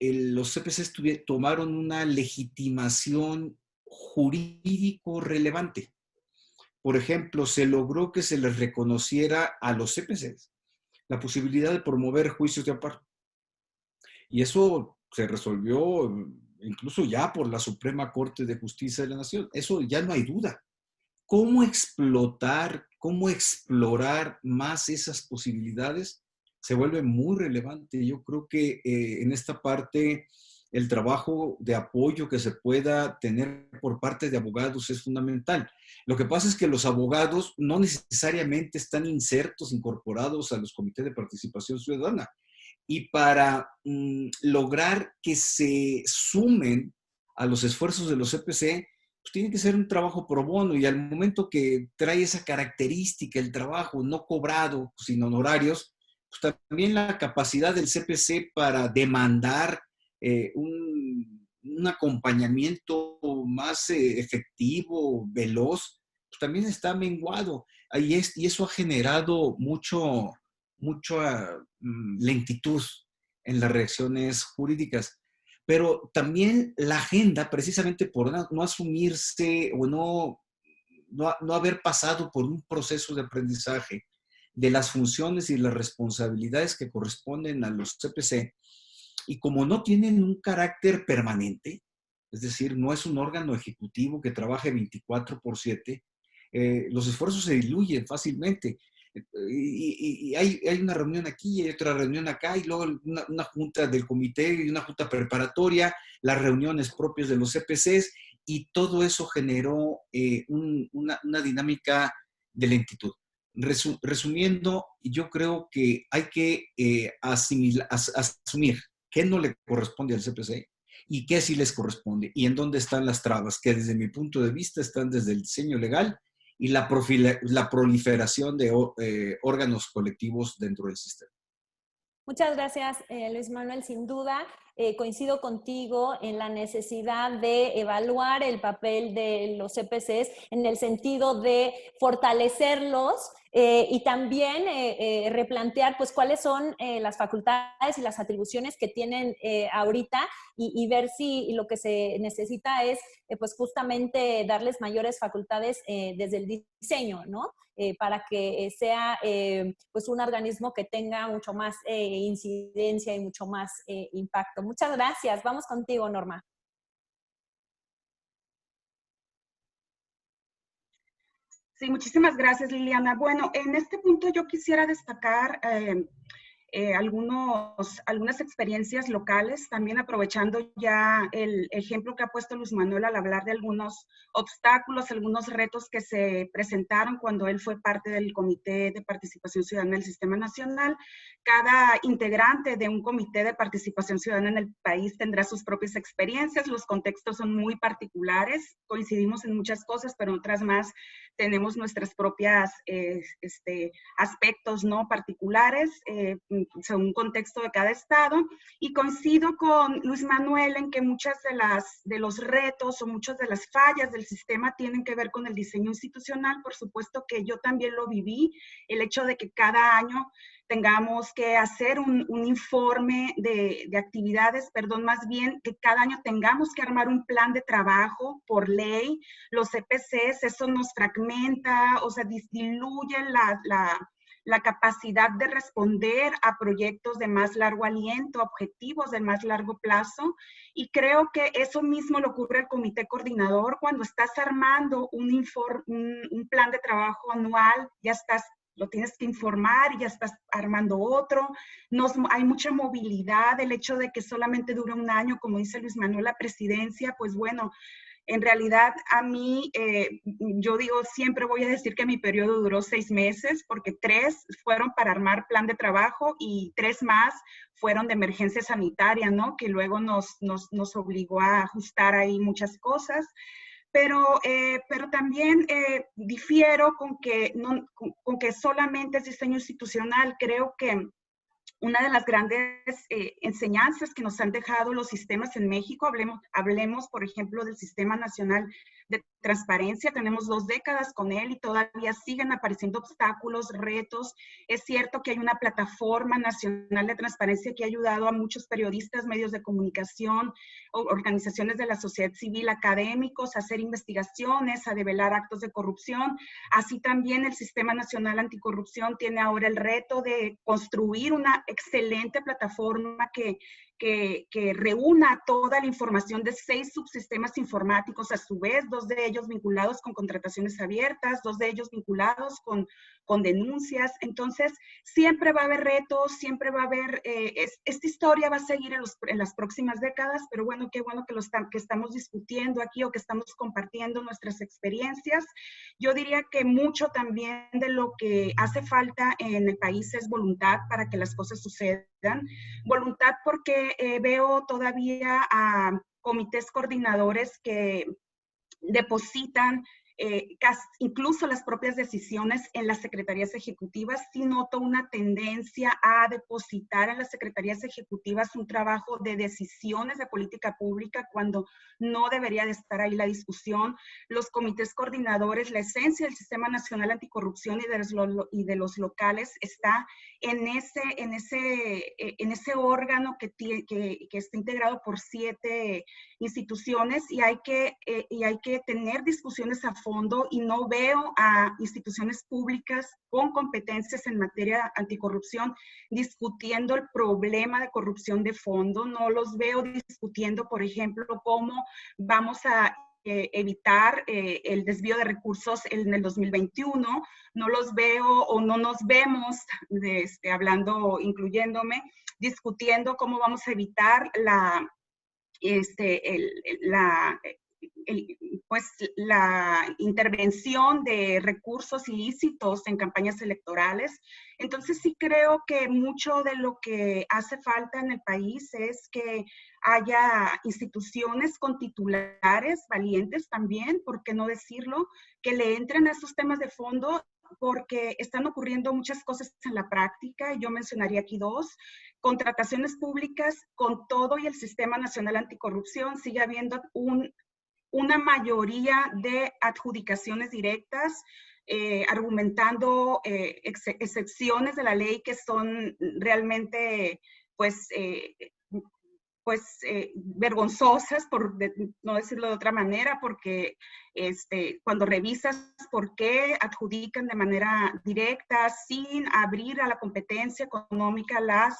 los CPCs tomaron una legitimación jurídico relevante. Por ejemplo, se logró que se les reconociera a los CPCs la posibilidad de promover juicios de amparo. Y eso se resolvió incluso ya por la Suprema Corte de Justicia de la Nación. Eso ya no hay duda. ¿Cómo explotar, cómo explorar más esas posibilidades? Se vuelve muy relevante. Yo creo que en esta parte el trabajo de apoyo que se pueda tener por parte de abogados es fundamental. Lo que pasa es que los abogados no necesariamente están incorporados a los comités de participación ciudadana. Y para lograr que se sumen a los esfuerzos de los CPC, pues tiene que ser un trabajo pro bono, y al momento que trae esa característica, el trabajo no cobrado, sin honorarios, pues también la capacidad del CPC para demandar un acompañamiento más efectivo, veloz, pues también está menguado. Y eso ha generado mucha lentitud en las reacciones jurídicas. Pero también la agenda, precisamente por no asumirse o no haber pasado por un proceso de aprendizaje de las funciones y las responsabilidades que corresponden a los CPC, y como no tienen un carácter permanente, es decir, no es un órgano ejecutivo que trabaje 24/7, los esfuerzos se diluyen fácilmente. Y hay una reunión aquí y hay otra reunión acá, y luego una junta del comité y una junta preparatoria, las reuniones propias de los CPCs, y todo eso generó una dinámica de lentitud. Resumiendo, yo creo que hay que asumir qué no le corresponde al CPC y qué sí les corresponde, y en dónde están las trabas, que desde mi punto de vista están desde el diseño legal y la proliferación de órganos colectivos dentro del sistema. Muchas gracias, Luis Manuel. Sin duda, coincido contigo en la necesidad de evaluar el papel de los CPCs en el sentido de fortalecerlos y también replantear pues cuáles son las facultades y las atribuciones que tienen ahorita, y ver si lo que se necesita es pues justamente darles mayores facultades desde el diseño, ¿no? Para que sea pues un organismo que tenga mucho más incidencia y mucho más impacto. Muchas gracias. Vamos contigo, Norma. Sí, muchísimas gracias, Liliana. Bueno, en este punto yo quisiera destacar algunas experiencias locales, también aprovechando ya el ejemplo que ha puesto Luis Manuel al hablar de algunos obstáculos, algunos retos que se presentaron cuando él fue parte del Comité de Participación Ciudadana del Sistema Nacional. Cada integrante de un Comité de Participación Ciudadana en el país tendrá sus propias experiencias, los contextos son muy particulares, coincidimos en muchas cosas, pero en otras más tenemos nuestras propias aspectos no particulares, según un contexto de cada estado, y coincido con Luis Manuel en que muchas de los retos o muchas de las fallas del sistema tienen que ver con el diseño institucional. Por supuesto que yo también lo viví, el hecho de que cada año tengamos que hacer un informe de actividades, más bien que cada año tengamos que armar un plan de trabajo por ley. Los CPCs, eso nos fragmenta, o sea, diluye la capacidad de responder a proyectos de más largo aliento, objetivos de más largo plazo, y creo que eso mismo le ocurre al comité coordinador. Cuando estás armando un plan de trabajo anual, lo tienes que informar y ya estás armando otro. Hay mucha movilidad, el hecho de que solamente dure un año, como dice Luis Manuel, la presidencia, pues bueno, En realidad, a mí, yo digo, siempre voy a decir que mi periodo duró 6 meses, porque 3 fueron para armar plan de trabajo y 3 más fueron de emergencia sanitaria, ¿no? Que luego nos obligó a ajustar ahí muchas cosas. Pero también difiero con que, con que solamente es diseño institucional. Creo que una de las grandes enseñanzas que nos han dejado los sistemas en México, hablemos, por ejemplo, del Sistema Nacional de Transparencia. Tenemos 2 décadas con él y todavía siguen apareciendo obstáculos, retos. Es cierto que hay una plataforma nacional de transparencia que ha ayudado a muchos periodistas, medios de comunicación, organizaciones de la sociedad civil, académicos, a hacer investigaciones, a develar actos de corrupción. Así también el Sistema Nacional Anticorrupción tiene ahora el reto de construir una excelente plataforma que reúna toda la información de 6 subsistemas informáticos, a su vez, 2 de ellos vinculados con contrataciones abiertas, 2 de ellos vinculados con denuncias. Entonces, siempre va a haber retos, siempre va a haber, esta historia va a seguir en las próximas décadas, pero bueno, qué bueno que estamos discutiendo aquí o que estamos compartiendo nuestras experiencias. Yo diría que mucho también de lo que hace falta en el país es voluntad para que las cosas sucedan. Voluntad porque veo todavía a comités coordinadores que depositan incluso las propias decisiones en las secretarías ejecutivas. Sí noto una tendencia a depositar en las secretarías ejecutivas un trabajo de decisiones de política pública cuando no debería de estar ahí la discusión. Los comités coordinadores, la esencia del Sistema Nacional Anticorrupción y de los locales está en ese órgano que está integrado por 7 instituciones y hay que tener discusiones a fondo, y no veo a instituciones públicas con competencias en materia anticorrupción discutiendo el problema de corrupción de fondo. No los veo discutiendo, por ejemplo, cómo vamos a evitar el desvío de recursos en el 2021. No los veo o no nos vemos, hablando, incluyéndome, discutiendo cómo vamos a evitar la intervención de recursos ilícitos en campañas electorales. Entonces sí creo que mucho de lo que hace falta en el país es que haya instituciones con titulares valientes también, ¿por qué no decirlo?, que le entren a estos temas de fondo, porque están ocurriendo muchas cosas en la práctica. Yo mencionaría aquí 2. Contrataciones públicas, con todo y el Sistema Nacional Anticorrupción, sigue habiendo una mayoría de adjudicaciones directas, argumentando excepciones de la ley que son realmente, vergonzosas, por no decirlo de otra manera, porque cuando revisas por qué adjudican de manera directa, sin abrir a la competencia económica las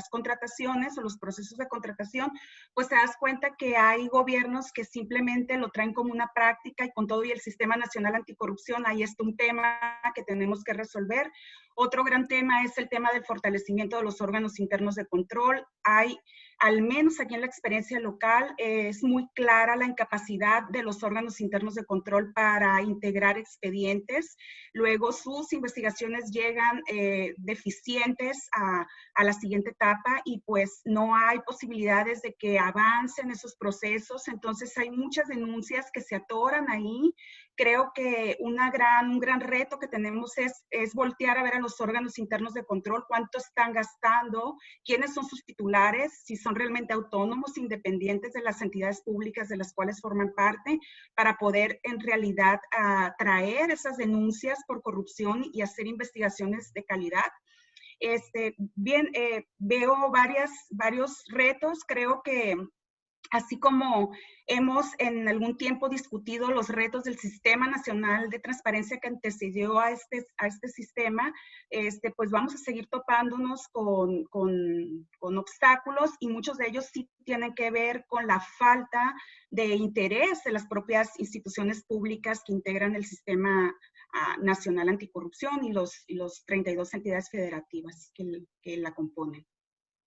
contrataciones o los procesos de contratación, pues te das cuenta que hay gobiernos que simplemente lo traen como una práctica, y con todo y el Sistema Nacional Anticorrupción, ahí está un tema que tenemos que resolver. Otro gran tema es el tema del fortalecimiento de los órganos internos de control. Hay, al menos aquí en la experiencia local, es muy clara la incapacidad de los órganos internos de control para integrar expedientes. Luego sus investigaciones llegan deficientes a la siguiente etapa, y pues no hay posibilidades de que avancen esos procesos. Entonces hay muchas denuncias que se atoran ahí. Creo que un gran reto que tenemos es voltear a ver a los órganos internos de control, cuánto están gastando, quiénes son sus titulares, si son realmente autónomos, independientes de las entidades públicas de las cuales forman parte, para poder en realidad traer esas denuncias por corrupción y hacer investigaciones de calidad. Veo varios retos. Creo que así como hemos en algún tiempo discutido los retos del Sistema Nacional de Transparencia que antecedió a este sistema, pues vamos a seguir topándonos con obstáculos, y muchos de ellos sí tienen que ver con la falta de interés de las propias instituciones públicas que integran el Sistema Nacional Anticorrupción y los 32 entidades federativas que la componen.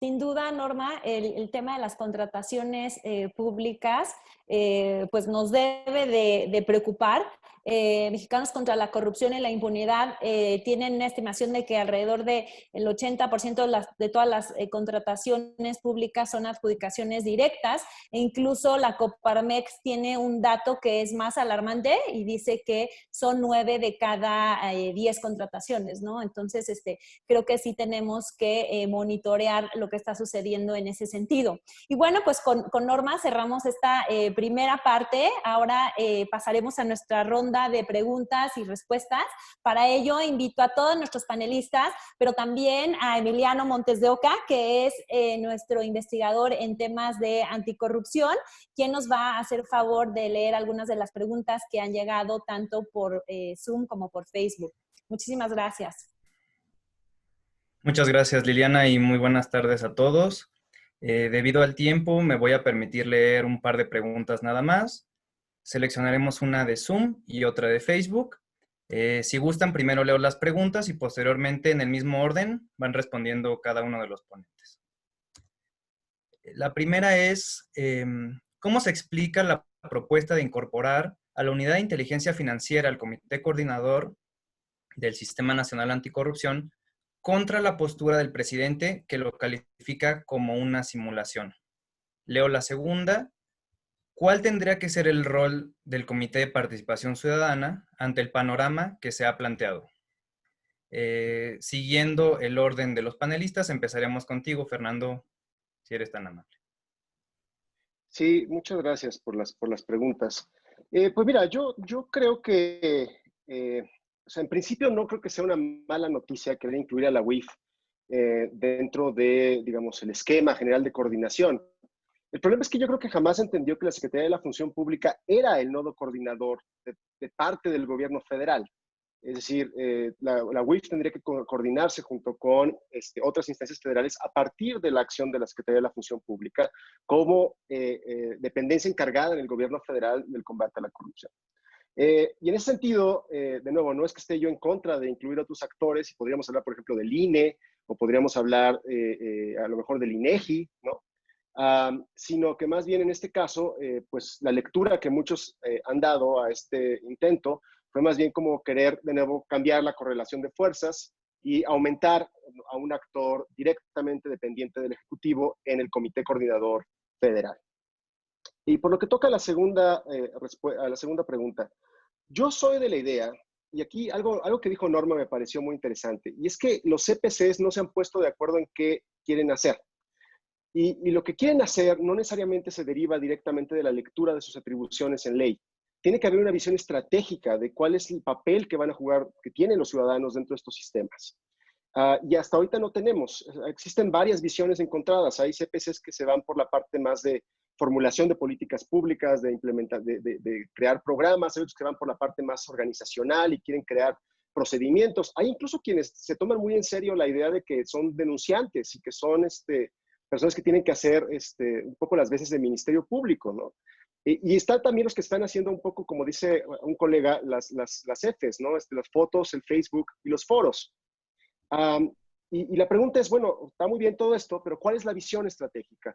sin duda, Norma, el tema de las contrataciones públicas pues nos debe de preocupar. Mexicanos contra la Corrupción y la Impunidad tienen una estimación de que alrededor del 80% de todas las contrataciones públicas son adjudicaciones directas, e incluso la Coparmex tiene un dato que es más alarmante y dice que son 9 de cada 10 contrataciones, ¿no? Entonces, creo que sí tenemos que monitorear lo que está sucediendo en ese sentido. Y bueno, pues con Norma cerramos esta primera parte. Ahora pasaremos a nuestra ronda de preguntas y respuestas. Para ello, invito a todos nuestros panelistas, pero también a Emiliano Montes de Oca, que es nuestro investigador en temas de anticorrupción, quien nos va a hacer favor de leer algunas de las preguntas que han llegado tanto por Zoom como por Facebook. Muchísimas gracias. Muchas gracias, Liliana, y muy buenas tardes a todos. Debido al tiempo, me voy a permitir leer un par de preguntas nada más. Seleccionaremos una de Zoom y otra de Facebook. Si gustan, primero leo las preguntas y posteriormente, en el mismo orden, van respondiendo cada uno de los ponentes. La primera es, ¿cómo se explica la propuesta de incorporar a la Unidad de Inteligencia Financiera al Comité Coordinador del Sistema Nacional Anticorrupción contra la postura del presidente, que lo califica como una simulación? Leo la segunda. ¿Cuál tendría que ser el rol del Comité de Participación Ciudadana ante el panorama que se ha planteado? Siguiendo el orden de los panelistas, empezaremos contigo, Fernando, si eres tan amable. Sí, muchas gracias por las preguntas. Pues mira, yo creo que, o sea, en principio no creo que sea una mala noticia querer incluir a la UIF dentro de, digamos, el esquema general de coordinación. El problema es que yo creo que jamás entendió que la Secretaría de la Función Pública era el nodo coordinador de parte del gobierno federal. Es decir, la UIF tendría que coordinarse junto con otras instancias federales a partir de la acción de la Secretaría de la Función Pública como dependencia encargada en el gobierno federal del combate a la corrupción. Y en ese sentido, de nuevo, no es que esté yo en contra de incluir a otros actores, y podríamos hablar, por ejemplo, del INE, o podríamos hablar a lo mejor del INEGI, ¿no? Sino que más bien en este caso, pues la lectura que muchos han dado a este intento fue más bien como querer de nuevo cambiar la correlación de fuerzas y aumentar a un actor directamente dependiente del Ejecutivo en el Comité Coordinador Federal. Y por lo que toca a la segunda pregunta, yo soy de la idea, y aquí algo que dijo Norma me pareció muy interesante, y es que los CPCs no se han puesto de acuerdo en qué quieren hacer. Y lo que quieren hacer no necesariamente se deriva directamente de la lectura de sus atribuciones en ley. Tiene que haber una visión estratégica de cuál es el papel que van a jugar, que tienen los ciudadanos dentro de estos sistemas. Y hasta ahorita no tenemos. Existen varias visiones encontradas. Hay CPCs que se van por la parte más de formulación de políticas públicas, de crear programas. Hay otros que van por la parte más organizacional y quieren crear procedimientos. Hay incluso quienes se toman muy en serio la idea de que son denunciantes y que son personas que tienen que hacer un poco las veces de ministerio público, ¿no? Y están también los que están haciendo un poco, como dice un colega, las Fs, ¿no? Las fotos, el Facebook y los foros. Y la pregunta es, bueno, está muy bien todo esto, pero ¿cuál es la visión estratégica?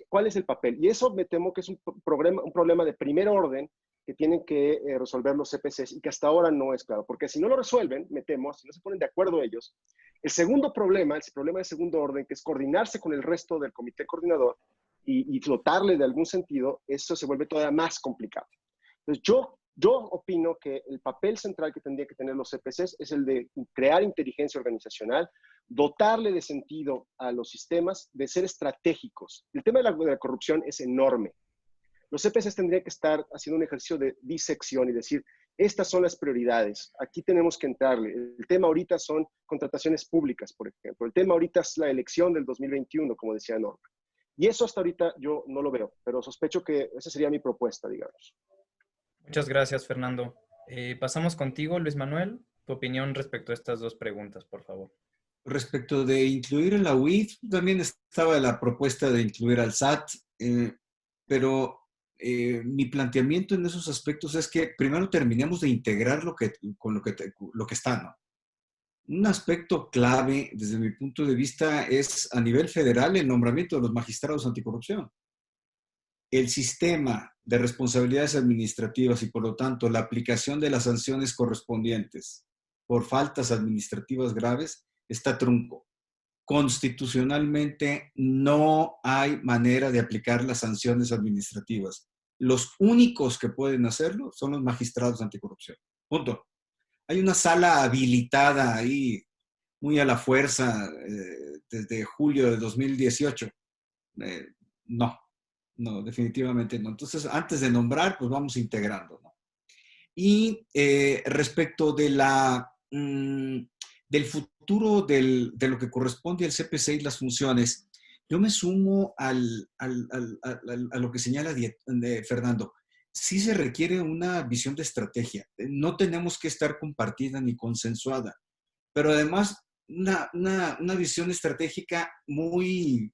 ¿Cuál es el papel? Y eso me temo que es un problema de primer orden que tienen que resolver los CPCs y que hasta ahora no es claro. Porque si no lo resuelven, me temo, si no se ponen de acuerdo ellos, el problema de segundo orden, que es coordinarse con el resto del comité coordinador y dotarle de algún sentido, eso se vuelve todavía más complicado. Entonces, yo opino que el papel central que tendría que tener los CPCs es el de crear inteligencia organizacional, dotarle de sentido a los sistemas, de ser estratégicos. El tema de la corrupción es enorme. Los CPCs tendrían que estar haciendo un ejercicio de disección y decir, estas son las prioridades, aquí tenemos que entrarle. El tema ahorita son contrataciones públicas, por ejemplo. El tema ahorita es la elección del 2021, como decía Norma. Y eso hasta ahorita yo no lo veo, pero sospecho que esa sería mi propuesta, digamos. Muchas gracias, Fernando. Pasamos contigo, Luis Manuel. Tu opinión respecto a estas dos preguntas, por favor. Respecto de incluir en la UIF, también estaba la propuesta de incluir al SAT, pero mi planteamiento en esos aspectos es que primero terminemos de integrar lo que está, ¿no? Un aspecto clave, desde mi punto de vista, es a nivel federal el nombramiento de los magistrados anticorrupción. El sistema de responsabilidades administrativas y, por lo tanto, la aplicación de las sanciones correspondientes por faltas administrativas graves está trunco. Constitucionalmente no hay manera de aplicar las sanciones administrativas. Los únicos que pueden hacerlo son los magistrados anticorrupción. Punto. Hay una sala habilitada ahí, muy a la fuerza, desde julio de 2018. No, definitivamente no. Entonces, antes de nombrar, pues vamos integrando, ¿no? Y respecto de del futuro de lo que corresponde al CPC y las funciones, yo me sumo a lo que señala Fernando. Sí se requiere una visión de estrategia. No tenemos que estar compartida ni consensuada, pero además una visión estratégica muy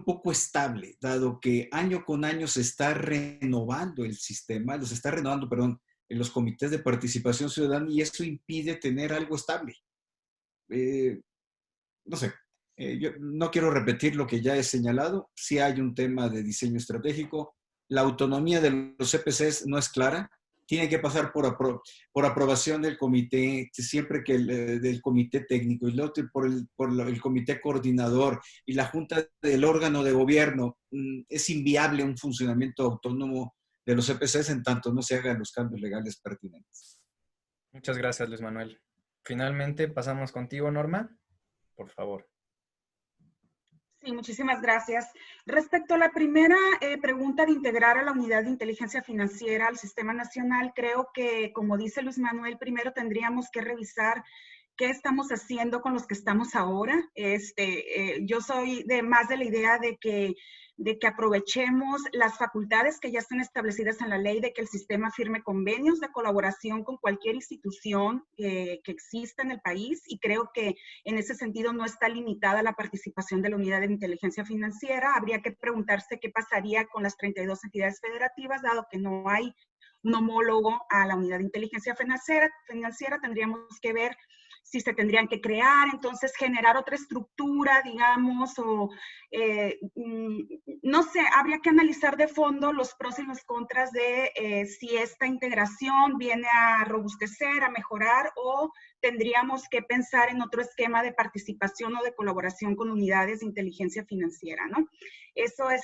poco estable, dado que año con año se está renovando el sistema, los está renovando, perdón, en los comités de participación ciudadana, y eso impide tener algo estable. No sé, yo no quiero repetir lo que ya he señalado. Sí hay un tema de diseño estratégico. La autonomía de los CPCs no es clara. Tiene que pasar por aprobación del comité, siempre que del comité técnico, y luego por el comité coordinador y la junta del órgano de gobierno. Es inviable un funcionamiento autónomo de los CPCs en tanto no se hagan los cambios legales pertinentes. Muchas gracias, Luis Manuel. Finalmente, pasamos contigo, Norma, por favor. Sí, muchísimas gracias. Respecto a la primera pregunta de integrar a la Unidad de Inteligencia Financiera al Sistema Nacional, creo que, como dice Luis Manuel, primero tendríamos que revisar qué estamos haciendo con los que estamos ahora. Yo soy más de la idea de que aprovechemos las facultades que ya están establecidas en la ley, de que el sistema firme convenios de colaboración con cualquier institución que exista en el país, y creo que en ese sentido no está limitada la participación de la Unidad de Inteligencia Financiera. Habría que preguntarse qué pasaría con las 32 entidades federativas, dado que no hay un homólogo a la Unidad de Inteligencia Financiera. Tendríamos que ver si se tendrían que crear, entonces generar otra estructura, digamos, o no sé, habría que analizar de fondo los pros y los contras de si esta integración viene a robustecer, a mejorar, o tendríamos que pensar en otro esquema de participación o de colaboración con unidades de inteligencia financiera, ¿no? Eso es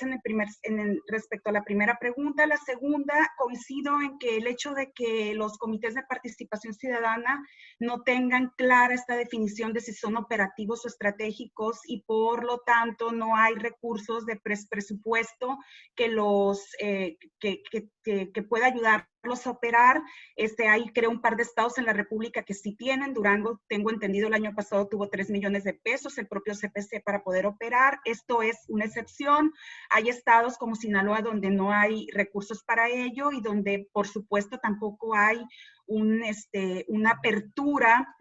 respecto a la primera pregunta. La segunda, coincido en que el hecho de que los comités de participación ciudadana no tengan clara esta definición de si son operativos o estratégicos, y por lo tanto no hay recursos de presupuesto que pueda ayudarlos a operar. Hay, creo, un par de estados en la República que sí tienen. Durango, tengo entendido, el año pasado tuvo 3 millones de pesos el propio CPC para poder operar. Esto es una excepción. Hay estados como Sinaloa donde no hay recursos para ello, y donde, por supuesto, tampoco hay una apertura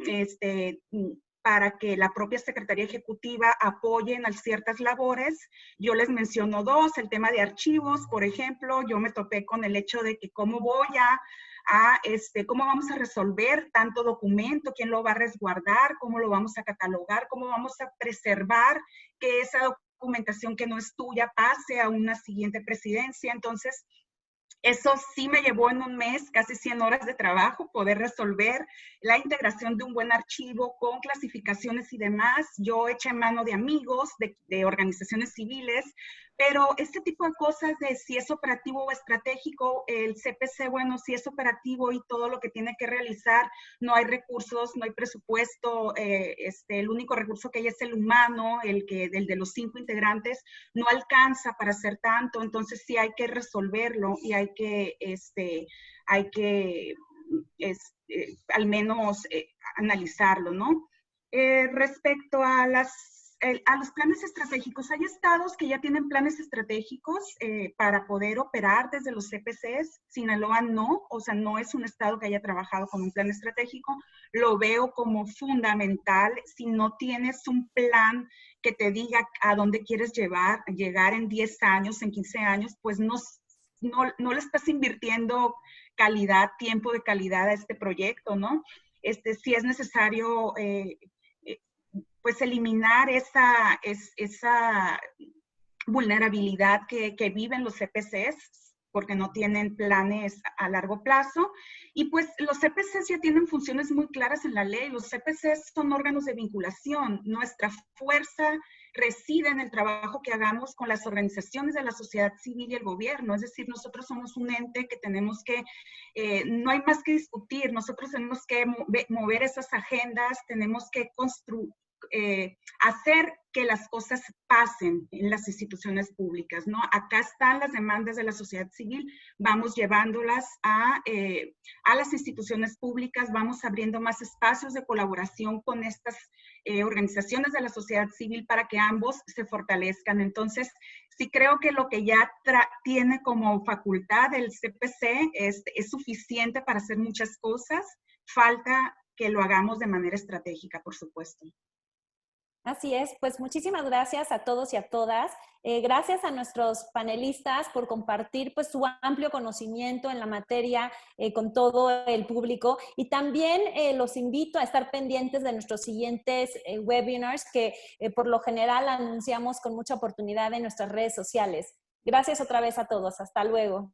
para que la propia Secretaría Ejecutiva apoye en ciertas labores. Yo les menciono dos: el tema de archivos, por ejemplo. Yo me topé con el hecho de que cómo vamos a resolver tanto documento, quién lo va a resguardar, cómo lo vamos a catalogar, cómo vamos a preservar que esa documentación que no es tuya pase a una siguiente presidencia. Entonces, eso sí me llevó en un mes, casi 100 horas de trabajo, poder resolver la integración de un buen archivo con clasificaciones y demás. Yo eché mano de amigos, de organizaciones civiles, pero este tipo de cosas de si es operativo o estratégico, el CPC, bueno, si es operativo y todo lo que tiene que realizar, no hay recursos, no hay presupuesto, el único recurso que hay es el humano, el de los 5 integrantes, no alcanza para hacer tanto. Entonces sí hay que resolverlo, y hay que al menos analizarlo, ¿no? Respecto a los planes estratégicos, hay estados que ya tienen planes estratégicos para poder operar desde los CPCs. Sinaloa no, o sea, no es un estado que haya trabajado con un plan estratégico. Lo veo como fundamental. Si no tienes un plan que te diga a dónde quieres llegar en 10 años, en 15 años, pues no le estás invirtiendo tiempo de calidad a este proyecto, ¿no? si es necesario pues eliminar esa vulnerabilidad que viven los CPCs, porque no tienen planes a largo plazo. Y pues los CPCs ya tienen funciones muy claras en la ley. Los CPCs son órganos de vinculación. Nuestra fuerza reside en el trabajo que hagamos con las organizaciones de la sociedad civil y el gobierno. Es decir, nosotros somos un ente que tenemos que, no hay más que discutir, nosotros tenemos que mover esas agendas, tenemos que hacer que las cosas pasen en las instituciones públicas, ¿no? Acá están las demandas de la sociedad civil, vamos llevándolas a las instituciones públicas, vamos abriendo más espacios de colaboración con estas organizaciones de la sociedad civil para que ambos se fortalezcan. Entonces, sí creo que lo que ya tiene como facultad el CPC es suficiente para hacer muchas cosas, falta que lo hagamos de manera estratégica, por supuesto. Así es, pues muchísimas gracias a todos y a todas. Gracias a nuestros panelistas por compartir pues su amplio conocimiento en la materia con todo el público, y también los invito a estar pendientes de nuestros siguientes webinars que por lo general anunciamos con mucha oportunidad en nuestras redes sociales. Gracias otra vez a todos. Hasta luego.